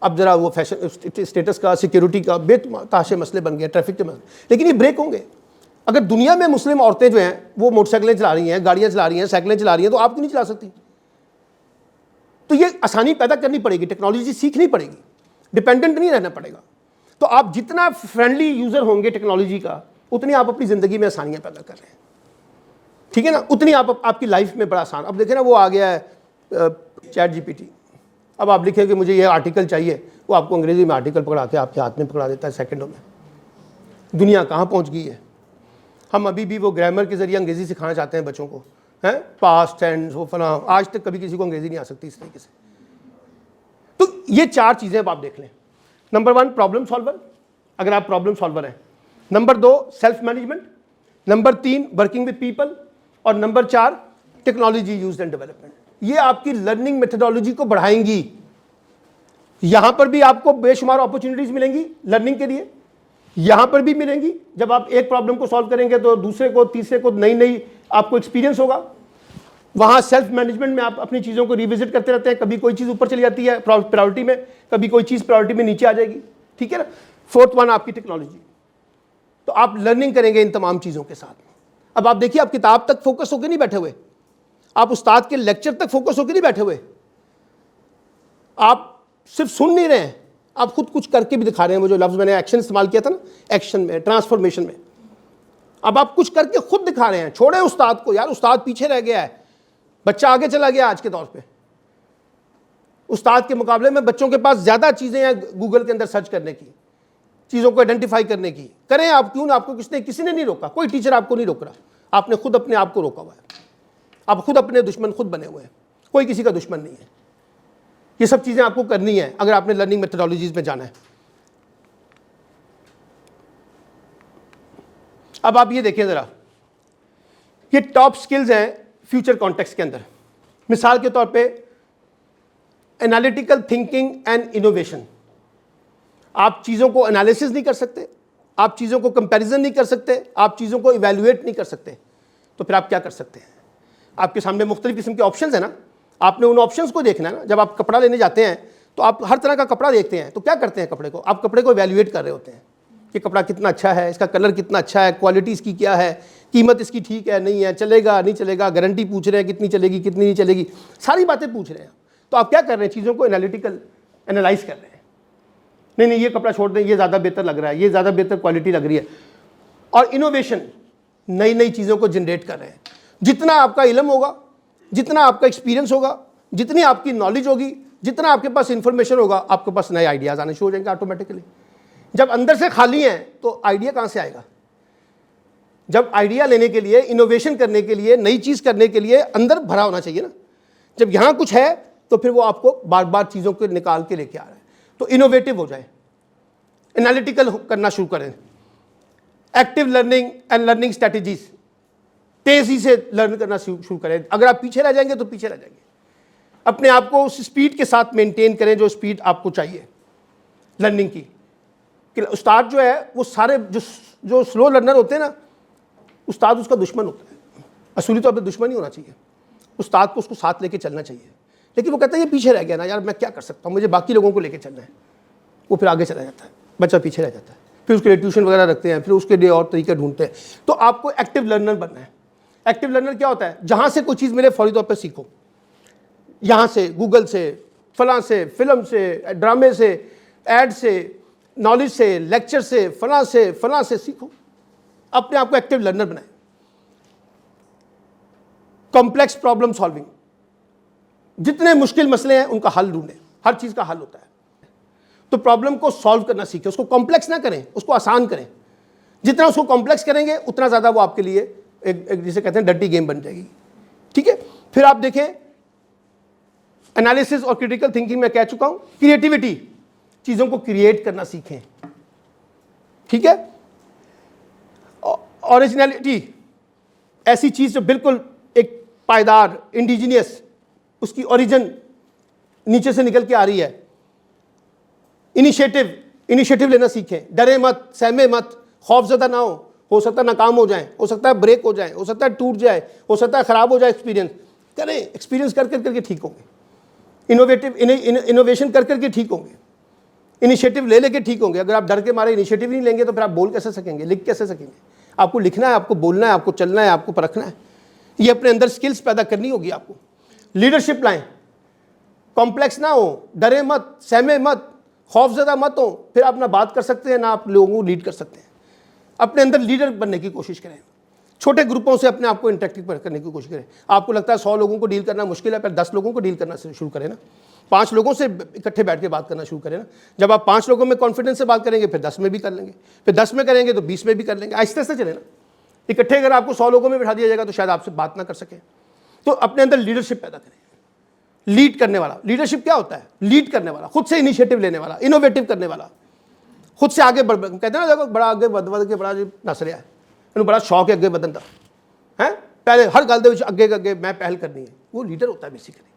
अब जरा वो फैशन स्टेटस का, सिक्योरिटी का बेतहाशे मसले बन गए, ट्रैफिक के मसले, लेकिन ये ब्रेक होंगे। अगर दुनिया में मुस्लिम औरतें जो हैं वो मोटरसाइकिलें चला रही हैं, गाड़ियाँ चला रही हैं, साइकिलें चला रही हैं, तो आप क्यों नहीं चला सकती? तो ये आसानी पैदा करनी पड़ेगी, टेक्नोलॉजी सीखनी पड़ेगी, डिपेंडेंट नहीं रहना पड़ेगा। तो आप जितना फ्रेंडली यूज़र होंगे टेक्नोलॉजी का, उतनी आप अपनी ज़िंदगी में आसानियाँ पैदा कर रहे हैं। ठीक है ना, उतनी आप आपकी लाइफ में बड़ा आसान। अब देखें ना, वो आ गया है चैट GPT। अब आप लिखें कि मुझे ये आर्टिकल चाहिए, वो आपको अंग्रेजी में आर्टिकल पकड़ा के आपके हाथ में पकड़ा देता है सेकंडों में। दुनिया कहाँ पहुँच गई है। हम अभी भी वो ग्रामर के जरिए अंग्रेजी सिखाना चाहते हैं बच्चों को, हैं पास्ट टेंस वो फला, आज तक कभी किसी को अंग्रेजी नहीं आ सकती इस तरीके से। तो ये 4 चीज़ें अब आप देख लें। नंबर 1 प्रॉब्लम सॉल्वर, अगर आप प्रॉब्लम सॉल्वर हैं। Number 2 self management. Number 3 working with people. और number 4 technology use and development. ये आपकी लर्निंग मेथोडोलॉजी को बढ़ाएंगी। यहां पर भी आपको बेशुमार अपॉर्चुनिटीज मिलेंगी लर्निंग के लिए, यहां पर भी मिलेंगी। जब आप एक प्रॉब्लम को सॉल्व करेंगे तो दूसरे को, तीसरे को नई नई आपको एक्सपीरियंस होगा। वहां सेल्फ मैनेजमेंट में आप अपनी चीजों को रिविजिट करते रहते हैं। कभी कोई चीज ऊपर चली जाती है प्रायोरिटी में, कभी कोई चीज प्रायोरिटी में नीचे आ जाएगी, ठीक है ना। 4th 1 आपकी टेक्नोलॉजी। तो आप लर्निंग करेंगे इन तमाम चीजों के साथ। अब आप देखिए, आप किताब तक फोकस होकर नहीं बैठे हुए, आप उस्ताद के लेक्चर तक फोकस होकर नहीं बैठे हुए, आप सिर्फ सुन नहीं रहे हैं, आप खुद कुछ करके भी दिखा रहे हैं। वो जो लफ्ज मैंने एक्शन इस्तेमाल किया था ना, एक्शन में, ट्रांसफॉर्मेशन में, अब आप कुछ करके खुद दिखा रहे हैं। छोड़े उस्ताद को, यार उस्ताद पीछे रह गया है, बच्चा आगे चला गया आज के दौर पे। उस्ताद के मुकाबले में बच्चों के पास ज्यादा चीजें हैं गूगल के अंदर सर्च करने की, चीजों को आइडेंटिफाई करने की। करें आप, क्यों ना, आपको किसी ने नहीं रोका, कोई टीचर आपको नहीं रोक रहा, आपने खुद अपने आप को रोका हुआ है। आप खुद अपने दुश्मन खुद बने हुए हैं, कोई किसी का दुश्मन नहीं है। ये सब चीजें आपको करनी है अगर आपने लर्निंग मेथोडोलॉजीज में जाना है। अब आप ये देखें जरा, ये टॉप स्किल्स हैं फ्यूचर कॉन्टेक्स्ट के अंदर। मिसाल के तौर पे एनालिटिकल थिंकिंग एंड इनोवेशन। आप चीज़ों को एनालिसिस नहीं कर सकते, आप चीज़ों को कंपैरिजन नहीं कर सकते, आप चीज़ों को इवैल्यूएट नहीं कर सकते, तो फिर आप क्या कर सकते हैं? आपके सामने मुख्तलिफ किस्म के ऑप्शंस हैं ना, आपने उन ऑप्शंस को देखना है ना। जब आप कपड़ा लेने जाते हैं तो आप हर तरह का कपड़ा देखते हैं, तो क्या करते हैं कपड़े को, आप कपड़े को इवैल्यूएट कर रहे होते हैं कि कपड़ा कितना अच्छा है, इसका कलर कितना अच्छा है, क्वालिटी इसकी क्या है, कीमत इसकी ठीक है नहीं है, चलेगा नहीं चलेगा, गारंटी पूछ रहे हैं कितनी चलेगी कितनी नहीं चलेगी, सारी बातें पूछ रहे हैं। तो आप क्या कर रहे हैं, चीज़ों को एनालिटिकल एनालाइज कर रहे हैं। नहीं नहीं, ये कपड़ा छोड़ दें, ये ज़्यादा बेहतर लग रहा है, ये ज़्यादा बेहतर क्वालिटी लग रही है। और इनोवेशन, नई नई चीज़ों को जनरेट कर रहे हैं। जितना आपका इल्म होगा, जितना आपका एक्सपीरियंस होगा, जितनी आपकी नॉलेज होगी, जितना आपके पास इंफॉर्मेशन होगा, आपके पास नए आइडियाज़ आने शुरू हो जाएंगे ऑटोमेटिकली। जब अंदर से खाली हैं तो आइडिया कहाँ से आएगा? जब आइडिया लेने के लिए, इनोवेशन करने के लिए, नई चीज़ करने के लिए अंदर भरा होना चाहिए ना। जब यहाँ कुछ है तो फिर वो आपको बार बार चीज़ों को निकाल के लेके आ रहा है। तो इनोवेटिव हो जाए, एनालिटिकल करना शुरू करें, active learning and learning strategies, तेज़ी से लर्न करना शुरू करें। अगर आप पीछे रह जाएंगे तो पीछे रह जाएंगे। अपने आप को उस स्पीड के साथ मेंटेन करें जो स्पीड आपको चाहिए लर्निंग की। कि उस्ताद जो है वो सारे जो स्लो लर्नर होते हैं ना, उस्ताद उसका दुश्मन होता है। असली तौर पर दुश्मन ही होना चाहिए, उस्ताद को उसको साथ लेके चलना चाहिए। लेकिन वो कहता है ये पीछे रह गया ना यार, मैं क्या कर सकता हूँ, मुझे बाकी लोगों को लेके चलना है। वो फिर आगे चला जाता है, बच्चा पीछे रह जाता है। फिर उसके लिए ट्यूशन वगैरह रखते हैं, फिर उसके लिए और तरीके ढूंढते हैं। तो आपको एक्टिव लर्नर बनना है। एक्टिव लर्नर क्या होता है? जहाँ से कोई चीज़ मिले फौरी तौर पर सीखो। यहाँ से, गूगल से, फलां से, फिल्म से, ड्रामे से, एड से, नॉलेज से, लेक्चर से, फलां से सीखो। अपने आप को एक्टिव लर्नर बनाए। कॉम्प्लेक्स प्रॉब्लम सॉल्विंग, जितने मुश्किल मसले हैं उनका हल ढूंढें। हर चीज़ का हल होता है, तो प्रॉब्लम को सॉल्व करना सीखें। उसको कॉम्प्लेक्स ना करें, उसको आसान करें। जितना उसको कॉम्प्लेक्स करेंगे उतना ज़्यादा वो आपके लिए एक जिसे कहते हैं डर्टी गेम बन जाएगी। ठीक है। फिर आप देखें एनालिसिस और क्रिटिकल थिंकिंग में कह चुका हूं। क्रिएटिविटी, चीज़ों को क्रिएट करना सीखें। ठीक है। ओरिजिनलिटी, ऐसी चीज़ जो बिल्कुल एक पायदार, इंडिजीनियस, उसकी ओरिजिन नीचे से निकल के आ रही है। इनिशिएटिव लेना सीखें। डरे मत, सहमे मत, खौफजदा ना हो सकता है नाकाम हो जाए, हो सकता है ब्रेक हो जाए, हो सकता है टूट जाए, हो सकता है ख़राब हो जाए। एक्सपीरियंस करें, एक्सपीरियंस कर करके ठीक होंगे। इनोवेशन कर करके ठीक होंगे। इनिशिएटिव ले लेके ठीक होंगे। अगर आप डर के मारे इनिशिएटिव नहीं लेंगे तो फिर आप बोल कैसे सकेंगे, लिख कैसे सकेंगे? आपको लिखना है, आपको बोलना है, आपको चलना है, आपको परखना है। ये अपने अंदर स्किल्स पैदा करनी होगी आपको। लीडरशिप लाएं, कॉम्प्लेक्स ना हो, डरे मत, सहमे मत, खौफजदा मत हो। फिर आप ना बात कर सकते हैं ना आप लोगों को लीड कर सकते हैं। अपने अंदर लीडर बनने की कोशिश करें। छोटे ग्रुपों से अपने आप को इंटरेक्टिव करने की कोशिश करें। आपको लगता है 100 लोगों को डील करना मुश्किल है, फिर 10 लोगों को डील करना शुरू करें ना। 5 लोगों से इकट्ठे बैठ के बात करना शुरू करें ना। जब आप 5 लोगों में कॉन्फिडेंस से बात करेंगे, फिर 10 में भी कर लेंगे, फिर 10 में करेंगे तो 20 में भी कर लेंगे, आहिस्ते आहिस्ते चले ना। इकट्ठे अगर आपको 100 लोगों में बैठा दिया जाएगा तो शायद आपसे बात ना कर सके। तो अपने अंदर लीडरशिप पैदा करें, लीड करने वाला। लीडरशिप क्या होता है? लीड करने वाला, खुद से इनिशिएटिव लेने वाला, इनोवेटिव करने वाला, खुद से आगे बढ़, कहते हैं ना देखो बड़ा आगे बढ़ के बड़ा नस रहा है, इन्हें बड़ा शौक है अगे बढ़न का है, पहले हर गल दे अगे अगे मैं पहल करनी है। वो लीडर होता है बेसिकली।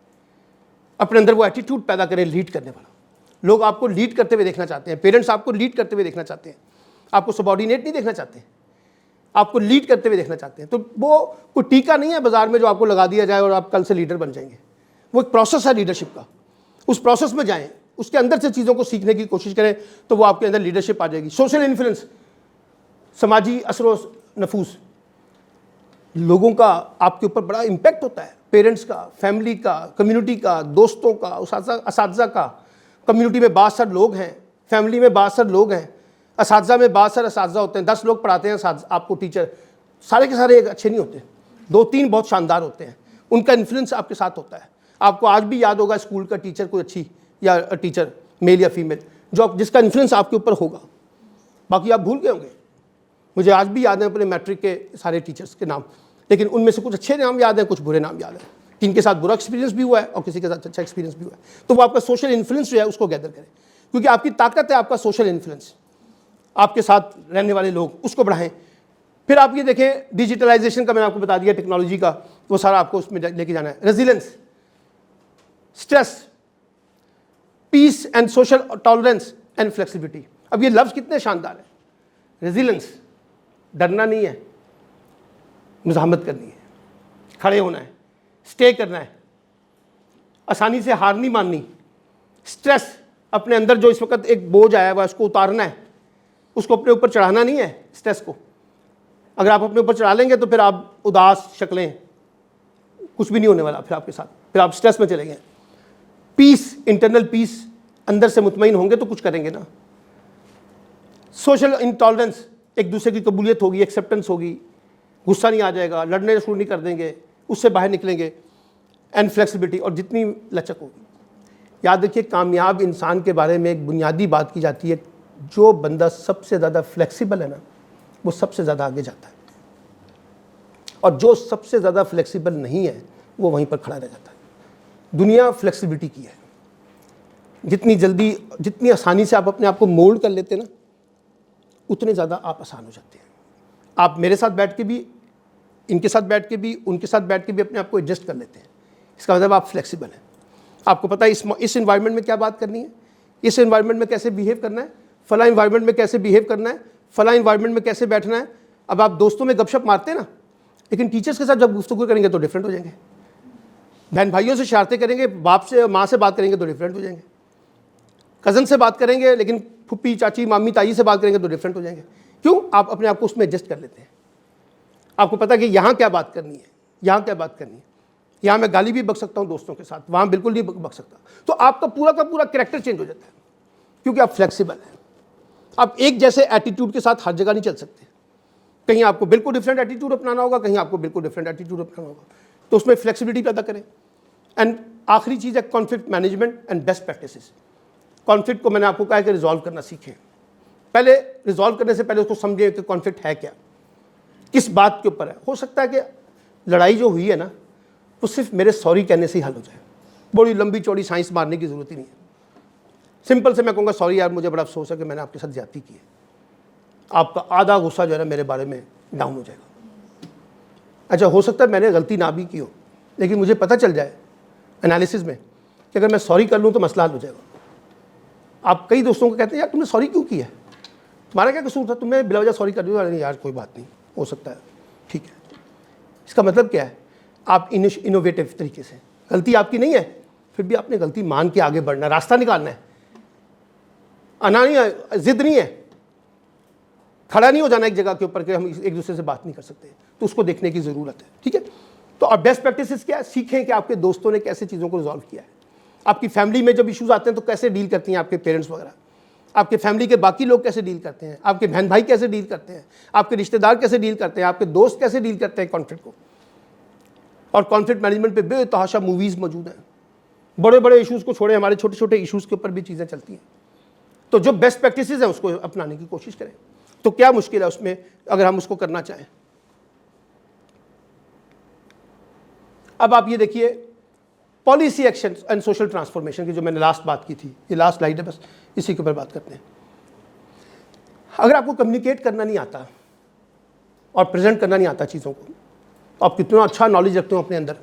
अपने अंदर वो एटीट्यूड पैदा करें लीड करने वाला। लोग आपको लीड करते हुए देखना चाहते हैं, पेरेंट्स आपको लीड करते हुए देखना चाहते हैं, आपको सबॉर्डिनेट नहीं देखना चाहते, आपको लीड करते हुए देखना चाहते हैं। तो वो कोई टीका नहीं है बाजार में जो आपको लगा दिया जाए और आप कल से लीडर बन जाएंगे। वो एक प्रोसेस है लीडरशिप का, उस प्रोसेस में जाएं, उसके अंदर से चीज़ों को सीखने की कोशिश करें तो वो आपके अंदर लीडरशिप आ जाएगी। सोशल इन्फ्लुएंस, समाजी असर नफूस, लोगों का आपके ऊपर बड़ा इम्पैक्ट होता है, पेरेंट्स का, फैमिली का, कम्युनिटी का, दोस्तों का, असातिज़ा का। कम्युनिटी में बहुत सारे लोग हैं, फैमिली में बहुत सारे लोग हैं, असातिज़ा में बहुत सारे असातिज़ा होते हैं। 10 लोग पढ़ाते हैं आपको टीचर, सारे के सारे अच्छे नहीं होते, 2-3 बहुत शानदार होते हैं, उनका इन्फ्लुएंस आपके साथ होता है। आपको आज भी याद होगा स्कूल का टीचर कोई अच्छी या टीचर मेल या फीमेल जो जिसका इन्फ्लुएंस आपके ऊपर होगा, बाकी आप भूल गए होंगे। मुझे आज भी याद है अपने मैट्रिक के सारे टीचर्स के नाम, लेकिन उनमें से कुछ अच्छे नाम याद हैं, कुछ बुरे नाम याद हैं। किन के साथ बुरा एक्सपीरियंस भी हुआ है और किसी के साथ अच्छा एक्सपीरियंस भी हुआ है। तो वो आपका सोशल इन्फ्लुएंस जो है उसको गैदर करें, क्योंकि आपकी ताकत है आपका सोशल इन्फ्लुएंस, आपके साथ रहने वाले लोग, उसको बढ़ाएं। फिर आप ये देखें डिजिटलाइजेशन का मैंने आपको बता दिया, टेक्नोलॉजी का, वो सारा आपको उसमें लेके जाना है। Resilience, stress, peace and social tolerance and flexibility. अब ये लफ्ज़ कितने शानदार है। रेजिलेंस, डरना नहीं है, मुज़ाहमत करनी है, खड़े होना है, स्टे करना है, आसानी से हार नहीं माननी। स्ट्रेस, अपने अंदर जो इस वक्त एक बोझ आया हुआ उसको उतारना है, उसको अपने ऊपर चढ़ाना नहीं है। स्ट्रेस को अगर आप अपने ऊपर चढ़ा लेंगे तो फिर आप उदास शक्लें, कुछ भी नहीं होने वाला फिर आपके साथ, फिर आप स्ट्रेस में चले गए। पीस, इंटरनल पीस, अंदर से मुतमईन होंगे तो कुछ करेंगे ना। सोशल इंटॉलरेंस, एक दूसरे की कबूलियत होगी, एक्सेप्टेंस होगी, गुस्सा नहीं आ जाएगा, लड़ने शुरू नहीं कर देंगे, उससे बाहर निकलेंगे। एंड फ्लेक्सिबिलिटी, और जितनी लचक होगी। याद रखिए कामयाब इंसान के बारे में एक बुनियादी बात की जाती है, जो बंदा सबसे ज़्यादा फ्लेक्सिबल है ना वो सबसे ज़्यादा आगे जाता है, और जो सबसे ज़्यादा फ्लेक्सिबल नहीं है वो वहीं पर खड़ा रह जाता है। दुनिया फ्लेक्सिबिलिटी की है। जितनी जल्दी, जितनी आसानी से आप अपने आप को मोल्ड कर लेते हैं ना, उतने ज़्यादा आप आसान हो जाते हैं। आप मेरे साथ बैठ के भी, इनके साथ बैठ के भी, उनके साथ बैठ के भी अपने आप को एडजस्ट कर लेते हैं। इसका मतलब आप फ्लेक्सिबल हैं। आपको पता है इस इन्वायरमेंट में क्या बात करनी है, इस इन्वायरमेंट में कैसे बिहेव करना है, फला इन्वायरमेंट में कैसे बिहेव करना है, फला इन्वायरमेंट में कैसे बैठना है। अब आप दोस्तों में गपशप मारते हैं ना, लेकिन टीचर्स के साथ जब गुफ्तगू करेंगे तो डिफरेंट हो जाएंगे। बहन भाइयों से शरारतें करेंगे, बाप से माँ से बात करेंगे तो डिफरेंट हो जाएंगे। कज़न से बात करेंगे, लेकिन फुप्पी चाची मामी ताई से बात करेंगे तो डिफरेंट हो जाएंगे। क्यों? आप अपने आप को उसमें एडजस्ट कर लेते हैं। आपको पता है कि यहाँ क्या बात करनी है, यहाँ क्या बात करनी है। यहाँ मैं गाली भी बक सकता हूँ दोस्तों के साथ, वहाँ बिल्कुल नहीं बक सकता। तो आपका पूरा का पूरा कैरेक्टर चेंज हो जाता है, क्योंकि आप फ्लेक्सिबल हैं। आप एक जैसे एटीट्यूड के साथ हर जगह नहीं चल सकते। कहीं आपको बिल्कुल डिफरेंट एटीट्यूड अपनाना होगा, कहीं आपको बिल्कुल डिफरेंट एटीट्यूड अपनाना होगा। तो उसमें फ्लेक्सिबिलिटी पैदा करें। एंड आखिरी चीज़ है conflict management and best practices. Conflict को मैंने आपको कहा है कि रिजॉल्व करना सीखें। पहले रिजॉल्व करने से पहले उसको समझें कि कॉन्फ्लिक्ट है क्या, किस बात के ऊपर है। हो सकता है कि लड़ाई जो हुई है ना वो सिर्फ मेरे सॉरी कहने से ही हल हो जाए। बड़ी लंबी चौड़ी साइंस मारने की ज़रूरत ही नहीं है। सिंपल से मैं कहूँगा सॉरी यार, मुझे बड़ा अफसोस है कि मैंने आपके साथ ज्यादती की है। आपका आधा गुस्सा जो है ना मेरे बारे में डाउन हो जाएगा। अच्छा, हो सकता है मैंने गलती ना भी की हो, लेकिन मुझे पता चल जाए एनालिसिस में कि अगर मैं सॉरी कर लूँ तो मसला हल हो जाएगा। आप कई दोस्तों को कहते हैं यार तुमने सॉरी क्यों किया है, तुम्हारा क्या कसूर था, तुमने बिला वजह सॉरी कर दिया। नहीं यार कोई बात नहीं, हो सकता है, ठीक है। इसका मतलब क्या है? आप इनोवेटिव तरीके से, गलती आपकी नहीं है फिर भी आपने गलती मान के आगे बढ़ना, रास्ता निकालना है। आना नहीं है, जिद नहीं है, खड़ा नहीं हो जाना एक जगह के ऊपर कि हम एक दूसरे से बात नहीं कर सकते। तो उसको देखने की ज़रूरत है, ठीक है। तो अब बेस्ट प्रैक्टिसेस क्या है? सीखें कि आपके दोस्तों ने कैसे चीज़ों को रिजॉल्व किया है। आपकी फैमिली में जब इश्यूज आते हैं तो कैसे डील करती हैं आपके पेरेंट्स वगैरह, आपके फैमिली के बाकी लोग कैसे डील करते हैं, आपके बहन भाई कैसे डील करते हैं, आपके रिश्तेदार कैसे डील करते हैं, आपके दोस्त कैसे डील करते हैं कॉन्फ्लिक्ट को। और कॉन्फ्लिक्ट मैनेजमेंट पे बेतहाशा मूवीज़ मौजूद हैं। बड़े बड़े इश्यूज़ को छोड़े, हमारे छोटे छोटे इश्यूज़ के ऊपर भी चीज़ें चलती हैं। तो जो बेस्ट प्रैक्टिसेस हैं उसको अपनाने की कोशिश करें। तो क्या मुश्किल है उसमें अगर हम उसको करना चाहें। अब आप ये देखिए policy action and social transformation की जो मैंने लास्ट बात की थी, ये लास्ट स्लाइड है, बस इसी के ऊपर बात करते हैं। अगर आपको कम्युनिकेट करना नहीं आता और प्रेजेंट करना नहीं आता चीज़ों को, तो आप कितना अच्छा नॉलेज रखते हो अपने अंदर,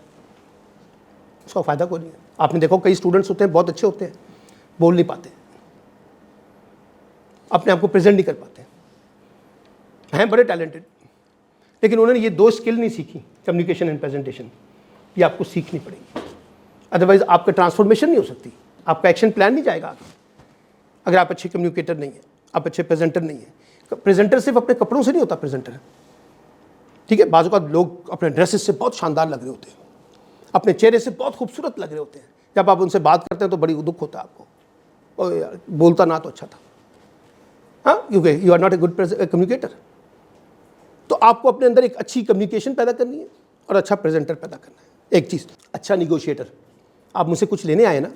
उसका फ़ायदा कोई नहीं है। आपने देखो कई स्टूडेंट्स होते हैं बहुत अच्छे होते हैं, बोल नहीं पाते, अपने आप को प्रेजेंट नहीं कर पाते, हैं बड़े टैलेंटेड, लेकिन उन्होंने ये दो स्किल नहीं सीखी, कम्युनिकेशन एंड प्रेजेंटेशन, ये आपको सीखनी पड़ेगी। अदरवाइज आपका ट्रांसफॉर्मेशन नहीं हो सकती, आपका एक्शन प्लान नहीं जाएगा आगे। अगर आप अच्छे कम्युनिकेटर नहीं है, आप अच्छे प्रेजेंटर नहीं है। प्रेजेंटर सिर्फ अपने कपड़ों से नहीं होता प्रेजेंटर, ठीक है। बाजू का लोग अपने ड्रेसेस से बहुत शानदार लग रहे होते हैं, अपने चेहरे से बहुत खूबसूरत लग रहे होते हैं, जब आप उनसे बात करते हैं तो बड़ी दुख होता है आपको, ओ यार बोलता ना तो अच्छा था, हाँ, क्योंकि you are not a good communicator. तो आपको अपने अंदर एक अच्छी कम्युनिकेशन पैदा करनी है और अच्छा प्रेजेंटर पैदा करना है। एक चीज़, अच्छा निगोशिएटर। आप मुझसे कुछ लेने आए ना,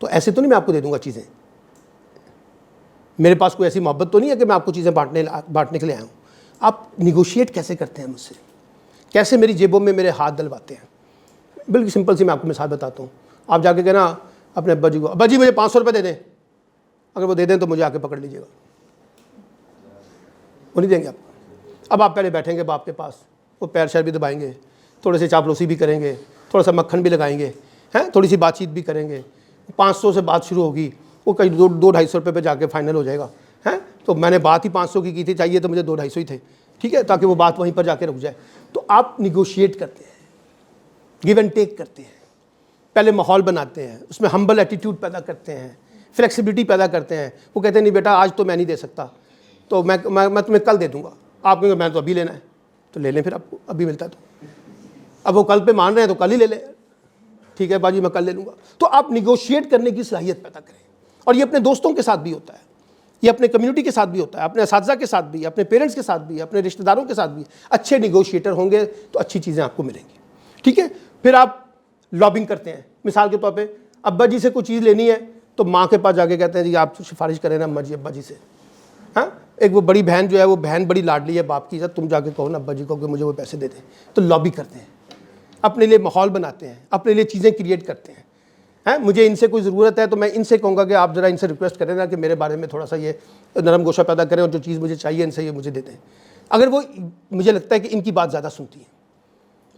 तो ऐसे तो नहीं मैं आपको दे दूंगा चीज़ें, मेरे पास कोई ऐसी मोहब्बत तो नहीं है कि मैं आपको चीज़ें बांटने के लिए आया हूँ। आप निगोशिएट कैसे करते हैं मुझसे, कैसे मेरी जेबों में मेरे हाथ डलवाते हैं। बिल्कुल सिंपल सी मैं आपको मिसाल बताता हूँ। आप जाके कहना अपने अब्बा जी को, अब्बा जी मुझे 500 रुपये दे दें, अगर वो दे दें तो मुझे आके पकड़ लीजिएगा, वो नहीं देंगे आपको। अब आप पहले बैठेंगे बाप के पास, वो पैर शैर भी दबाएंगे, थोड़े से चापलूसी भी करेंगे, थोड़ा सा मक्खन भी लगाएंगे, हैं, थोड़ी सी बातचीत भी करेंगे। 500 से बात शुरू होगी, वो कहीं 200-250 रुपये पे जाके फाइनल हो जाएगा, हैं। तो मैंने बात ही 500 की थी, चाहिए तो मुझे 200-250 ही थे, ठीक है, ताकि वो बात वहीं पर जाके रुक जाए। तो आप निगोशिएट करते हैं, गिव एंड टेक करते हैं, पहले माहौल बनाते हैं, उसमें हम्बल एटीट्यूड पैदा करते हैं, फ्लेक्सिबिलिटी पैदा करते हैं। वो कहते हैं नहीं बेटा आज तो मैं नहीं दे सकता, तो मैं तुम्हें कल दे दूंगा। आप कहेंगे मैं तो अभी लेना है, तो ले लें, फिर आपको अभी मिलता है तो। अब वो कल पे मान रहे हैं तो कल ही ले लें, ठीक है बाजी मैं कल ले लूँगा। तो आप निगोशिएट करने की सलाहियत पैदा करें। और ये अपने दोस्तों के साथ भी होता है, ये अपने कम्युनिटी के साथ भी होता है, अपने असातिज़ा के साथ भी, अपने पेरेंट्स के साथ भी, अपने रिश्तेदारों के साथ भी। अच्छे निगोशिएटर होंगे तो अच्छी चीज़ें आपको मिलेंगी, ठीक है। फिर आप लॉबिंग करते हैं। मिसाल के तौर पे अब्बा जी से कोई चीज़ लेनी है तो माँ के पास जाके कहते हैं जी आप सिफारिश करें ना अम्मा जी अब्बा जी से, हाँ। एक वो बड़ी बहन जो है, वो बहन बड़ी लाडली है बाप की, जब तुम जाके कहो ना अब्बा जी को कि मुझे वो पैसे दे दें। तो लॉबी करते हैं, अपने लिए माहौल बनाते हैं, अपने लिए चीज़ें क्रिएट करते हैं, हैं। मुझे इनसे कोई ज़रूरत है तो मैं इनसे कहूँगा कि आप ज़रा इनसे रिक्वेस्ट करें ना कि मेरे बारे में थोड़ा सा ये नरम गोशा पैदा करें और जो चीज़ मुझे चाहिए इनसे ये मुझे दे दें। अगर वो मुझे लगता है कि इनकी बात ज़्यादा सुनती है,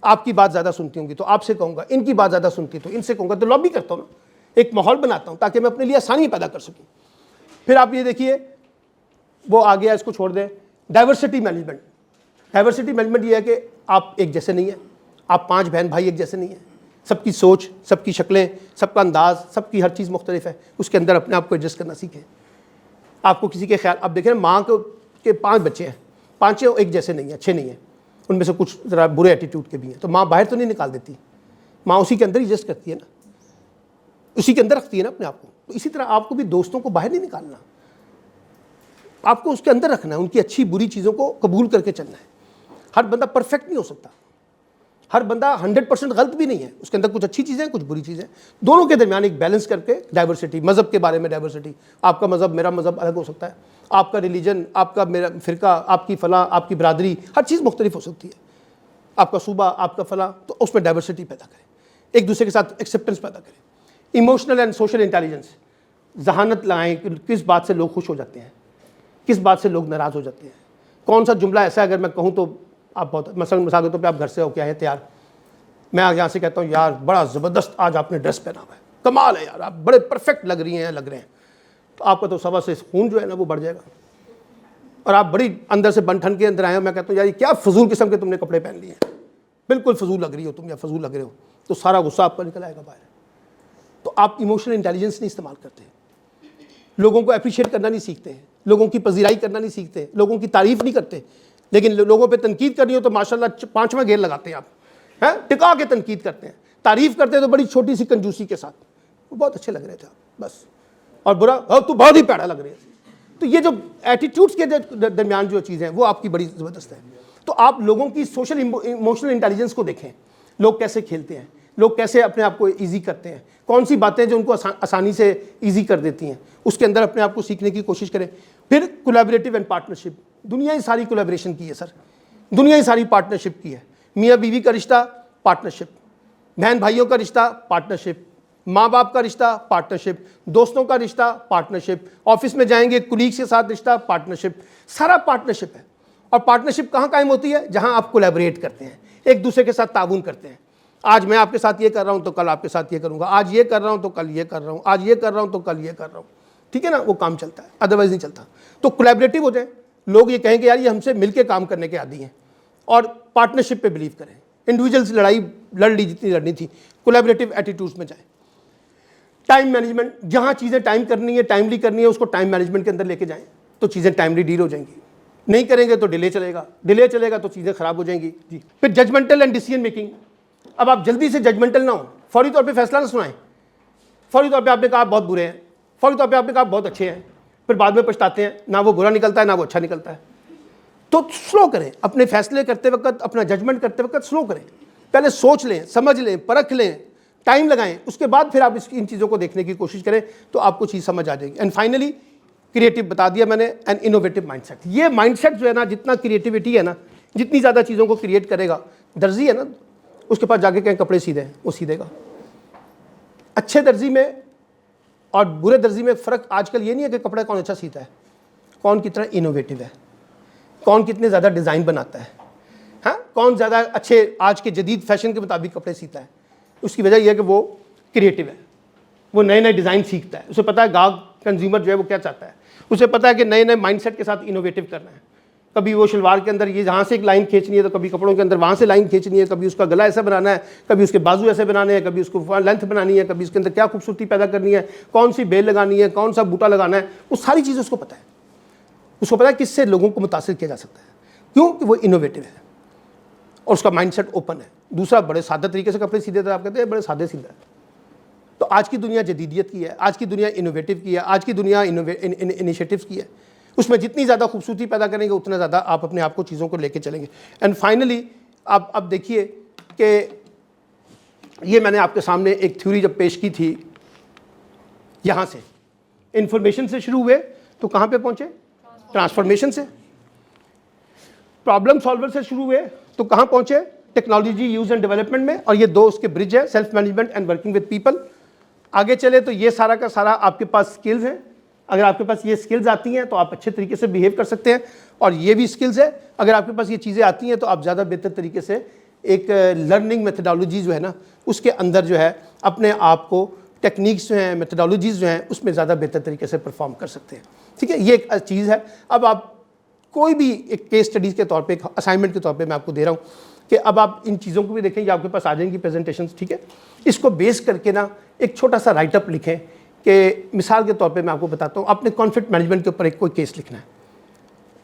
आपकी बात ज़्यादा सुनती होंगी तो आपसे कहूँगा, इनकी बात ज़्यादा सुनती तो इनसे कहूँगा, तो लॉबी करता हूँ ना, एक माहौल बनाता हूँ ताकि मैं अपने लिए आसानी पैदा कर सकूँ। फिर आप ये देखिए, वो आ गया, इसको छोड़ दें। Diversity management. डाइवर्सिटी मैनेजमेंट ये है कि आप एक जैसे नहीं हैं, आप 5 बहन भाई एक जैसे नहीं हैं, सबकी सोच, सबकी शक्लें, सबका अंदाज, सबकी हर चीज़ मुख्तलिफ है। उसके अंदर अपने आप को एडजस्ट करना सीखें। आपको किसी के ख्याल, आप देखें माँ के 5 बच्चे हैं, 5 एक जैसे नहीं हैं, अच्छे नहीं हैं, उनमें से कुछ ज़रा बुरे एटीट्यूड के भी हैं, तो माँ बाहर तो नहीं निकाल देती, माँ उसी के अंदर एडजस्ट करती है ना, उसी के अंदर रखती है ना अपने आप को। तो इसी तरह आपको भी दोस्तों को बाहर नहीं निकालना, आपको उसके अंदर रखना है, उनकी अच्छी बुरी चीज़ों को कबूल करके चलना है। हर बंदा परफेक्ट नहीं हो सकता, हर बंदा 100% गलत भी नहीं है, उसके अंदर कुछ अच्छी चीज़ें कुछ बुरी चीज़ें, दोनों के दरमियान एक बैलेंस करके डाइवर्सिटी। मज़हब के बारे में डाइवर्सिटी, आपका मज़हब मेरा मज़हब अलग हो सकता है, आपका रिलीजन, आपका मेरा फ़िरका, आपकी फ़लाँ, आपकी बरादरी, हर चीज़ मुख्तलिफ हो सकती है, आपका सूबा, आपका फ़लाँ। तो उसमें डाइवर्सिटी पैदा करें, एक दूसरे के साथ एक्सेप्टेंस पैदा करें। इमोशनल एंड सोशल इंटेलिजेंस, जहानत लगाएँ कि किस बात से लोग खुश हो जाते हैं, किस बात से लोग नाराज़ हो जाते हैं, कौन सा जुमला ऐसा अगर मैं कहूँ तो आप बहुत, मसलन मिसाल के तौर पे आप घर से हो क्या है तैयार, मैं यहाँ से कहता हूँ यार बड़ा ज़बरदस्त आज आपने ड्रेस पहना हुआ है, कमाल है यार, आप बड़े परफेक्ट लग रही हैं, लग रहे हैं, तो आपका तो सवा से खून जो है ना वो बढ़ जाएगा, और आप बड़ी अंदर से बन ठन के अंदर आए हो, मैं कहता हूँ यार ये क्या फजूल किस्म के तुमने कपड़े पहन लिए हैं, बिल्कुल फजूल लग रही हो तुम या फजूल लग रहे हो, तो सारा गुस्सा आपका निकल आएगा बाहर। तो आप इमोशनल इंटेलिजेंस नहीं इस्तेमाल करते, लोगों को अप्रिशिएट करना नहीं सीखते हैं, लोगों की पजीराई करना नहीं सीखते, लोगों की तारीफ नहीं करते, लेकिन लोगों पे तनकीद करनी हो तो माशाल्लाह 5वां गेयर लगाते हैं आप, हैं, टिका के तनकीद करते हैं, तारीफ करते हैं तो बड़ी छोटी सी कंजूसी के साथ, वो बहुत अच्छे लग रहे थे आप बस, और बुरा तू बहुत ही प्यारा लग रही है। तो ये जो एटीट्यूड्स के दरमियान जो चीज़ें हैं वो आपकी बड़ी ज़बरदस्त है। तो आप लोगों की सोशल इमोशनल इंटेलिजेंस को देखें, लोग कैसे खेलते हैं, लोग कैसे अपने आप को ईजी करते हैं, कौन सी बातें जो उनको आसानी से ईजी कर देती हैं, उसके अंदर अपने आप को सीखने की कोशिश करें। फिर कोलैबोरेटिव एंड पार्टनरशिप, दुनिया ही सारी कोलैबोरेशन की है सर, दुनिया ही सारी पार्टनरशिप की है। मियाँ बीवी का रिश्ता पार्टनरशिप, बहन भाइयों का रिश्ता पार्टनरशिप, माँ बाप का रिश्ता पार्टनरशिप, दोस्तों का रिश्ता पार्टनरशिप, ऑफिस में जाएंगे कुलीग्स के साथ रिश्ता पार्टनरशिप, सारा पार्टनरशिप है। और पार्टनरशिप कहाँ कायम होती है? जहाँ आप कोलैबोरेट करते हैं, एक दूसरे के साथ ताउन करते हैं। आज मैं आपके साथ ये कर रहा हूँ तो कल आपके साथ ये करूँगा, आज ये कर रहा हूँ तो कल ये कर रहा हूँ, आज ये कर रहा हूँ तो कल ये कर रहा हूँ, ठीक है ना, वो काम चलता है, अदरवाइज नहीं चलता। तो कोलैबोरेटिव हो जाए, लोग ये कहेंगे यार ये हमसे मिलकर काम करने के आदी हैं, और पार्टनरशिप पे बिलीव करें। इंडिविजुअल से लड़ाई लड़ ली जितनी लड़नी थी, कोलैबोरेटिव एटीट्यूड्स में जाएं। टाइम मैनेजमेंट, जहाँ चीज़ें टाइम करनी है, टाइमली करनी है, उसको टाइम मैनेजमेंट के अंदर लेके जाएं तो चीज़ें टाइमली डील हो जाएंगी। नहीं करेंगे तो डिले चलेगा, डिले चलेगा तो चीज़ें खराब हो जाएंगी जी। फिर जजमेंटल एंड डिसीजन मेकिंग, अब आप जल्दी से जजमेंटल ना हो, फौरी तौर पे फैसला ना सुनाएं। फौरी तौर पे आपने कहा आप बहुत बुरे हैं, फौरी तौर पे आपने कहा आप बहुत अच्छे हैं, फिर बाद में पछताते हैं, ना वो बुरा निकलता है ना वो अच्छा निकलता है। तो स्लो करें, अपने फैसले करते वक्त, अपना जजमेंट करते वक्त स्लो करें, पहले सोच लें, समझ लें, परख लें, टाइम लगाएं, उसके बाद फिर आप इन चीज़ों को देखने की कोशिश करें तो आपको चीज़ समझ आ जाएगी। एंड फाइनली क्रिएटिव बता दिया मैंने, एंड इनोवेटिव माइंडसेट। ये माइंडसेट जो है ना, जितना क्रिएटिविटी है ना, जितनी ज़्यादा चीज़ों को क्रिएट करेगा, दर्जी है ना, उसके पास जाके कहें कपड़े सीधे हैं, वो सीधेगा। अच्छे दर्जी में और बुरे दर्जी में फ़र्क आजकल ये नहीं है कि कपड़ा कौन अच्छा सीता है, कौन कितना इनोवेटिव है, कौन कितने ज़्यादा डिज़ाइन बनाता है, हाँ, कौन ज़्यादा अच्छे आज के जदीद फैशन के मुताबिक कपड़े सीता है। उसकी वजह यह है कि वो क्रिएटिव है, वो नए नए डिज़ाइन सीखता है, उसे पता है गाहक कंज्यूमर जो है वो क्या चाहता है, उसे पता है कि नए नए माइंडसेट के साथ इनोवेटिव करना है। कभी वो शलवार के अंदर ये जहाँ से एक लाइन खींचनी है, तो कभी कपड़ों के अंदर वहाँ से लाइन खींचनी है, कभी उसका गला ऐसा बनाना है, कभी उसके बाजू ऐसे बनाने हैं, कभी उसको लेंथ बनानी है, कभी उसके अंदर क्या खूबसूरती पैदा करनी है, कौन सी बेल लगानी है, कौन सा बूटा लगाना है, वो सारी चीज़ें उसको पता है। उसको पता है किससे लोगों को मुतासिर किया जा सकता है, क्योंकि वो इनोवेटिव है और उसका माइंडसेट ओपन है। दूसरा, बड़े सादे तरीके से कपड़े सीधे थे, आप कहते हैं बड़े सादे सीधा है। तो आज की दुनिया जदीदियत की है, आज की दुनिया इनोवेटिव की है, आज की दुनिया इनिशिएटिव्स की है। उसमें जितनी ज़्यादा खूबसूरती पैदा करेंगे उतना ज़्यादा आप अपने आप को चीज़ों को लेके चलेंगे। एंड फाइनली आप अब देखिए कि ये मैंने आपके सामने एक थ्योरी जब पेश की थी, यहाँ से इंफॉर्मेशन से शुरू हुए तो कहाँ पे पहुँचे? ट्रांसफॉर्मेशन से। प्रॉब्लम सॉल्वर से शुरू हुए तो कहाँ पहुँचे? टेक्नोलॉजी यूज एंड डेवलपमेंट में। और ये दो उसके ब्रिज है, self management and working with people. आगे चले तो ये सारा का सारा आपके पास स्किल्स हैं। अगर आपके पास ये स्किल्स आती हैं तो आप अच्छे तरीके से बिहेव कर सकते हैं, और ये भी स्किल्स है, अगर आपके पास ये चीज़ें आती हैं तो आप ज़्यादा बेहतर तरीके से एक लर्निंग मेथडोलॉजी जो है ना, उसके अंदर जो है अपने आप को टेक्निक्स जो हैं, मेथडोलॉजीज़ जो हैं, उसमें ज़्यादा बेहतर तरीके से परफॉर्म कर सकते हैं। ठीक है, ये एक चीज़ है। अब आप कोई भी एक केस स्टडीज़ के तौर पे, एक असाइनमेंट के तौर पे मैं आपको दे रहा हूँ कि अब आप इन चीज़ों को भी देखें, ये आपके पास आ जाएंगी प्रेजेंटेशंस। ठीक है, इसको बेस करके ना एक छोटा सा राइटअप लिखें कि मिसाल के तौर पे मैं आपको बताता हूँ, अपने कॉन्फ्लिक्ट मैनेजमेंट के ऊपर एक कोई केस लिखना है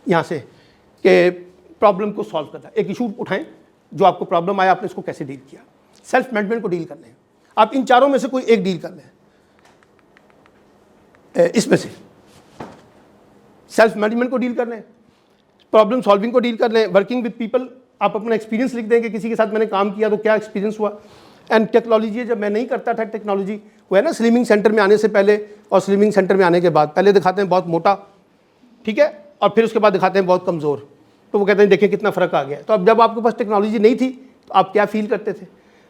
यहाँ से, कि प्रॉब्लम को सॉल्व करना है। एक इशू उठाएं, जो आपको प्रॉब्लम आया, आपने इसको कैसे डील किया। सेल्फ मैनेजमेंट को डील कर लें, आप इन चारों में से कोई एक डील कर लें। इसमें से सेल्फ मैनेजमेंट को डील कर लें, प्रॉब्लम सॉल्विंग को डील कर लें, वर्किंग विद पीपल, आप अपना एक्सपीरियंस लिख दें कि किसी के साथ मैंने काम किया तो क्या एक्सपीरियंस हुआ। एंड टेक्नोलॉजी, जब मैं नहीं करता था टेक्नोलॉजी, वो है ना स्लिमिंग सेंटर में आने से पहले और स्लिमिंग सेंटर में आने के बाद, पहले दिखाते हैं बहुत मोटा, ठीक है, और फिर उसके बाद दिखाते हैं बहुत कमज़ोर, तो वो कहते हैं देखिए कितना फ़र्क आ गया। तो अब जब आपके पास टेक्नोलॉजी नहीं थी तो आप क्या फील करते थे?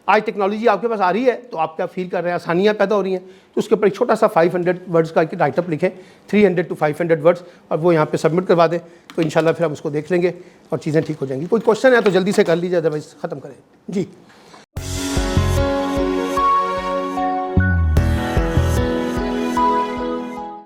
आज टेक्नोलॉजी आपके पास आ रही है तो आप क्या फील कर रहे हैं? आसानियाँ पैदा हो रही हैं। तो उसके ऊपर एक छोटा सा 500 वर्ड्स का राइटअप लिखें, 300 to 500 वर्ड्स, और वो यहाँ पे सबमिट करवा दें, तो इंशाल्लाह फिर हम उसको देख लेंगे और चीज़ें ठीक हो जाएंगी। कोई क्वेश्चन है तो जल्दी से कर लीजिए, अदरवाइज़ ख़त्म करें जी।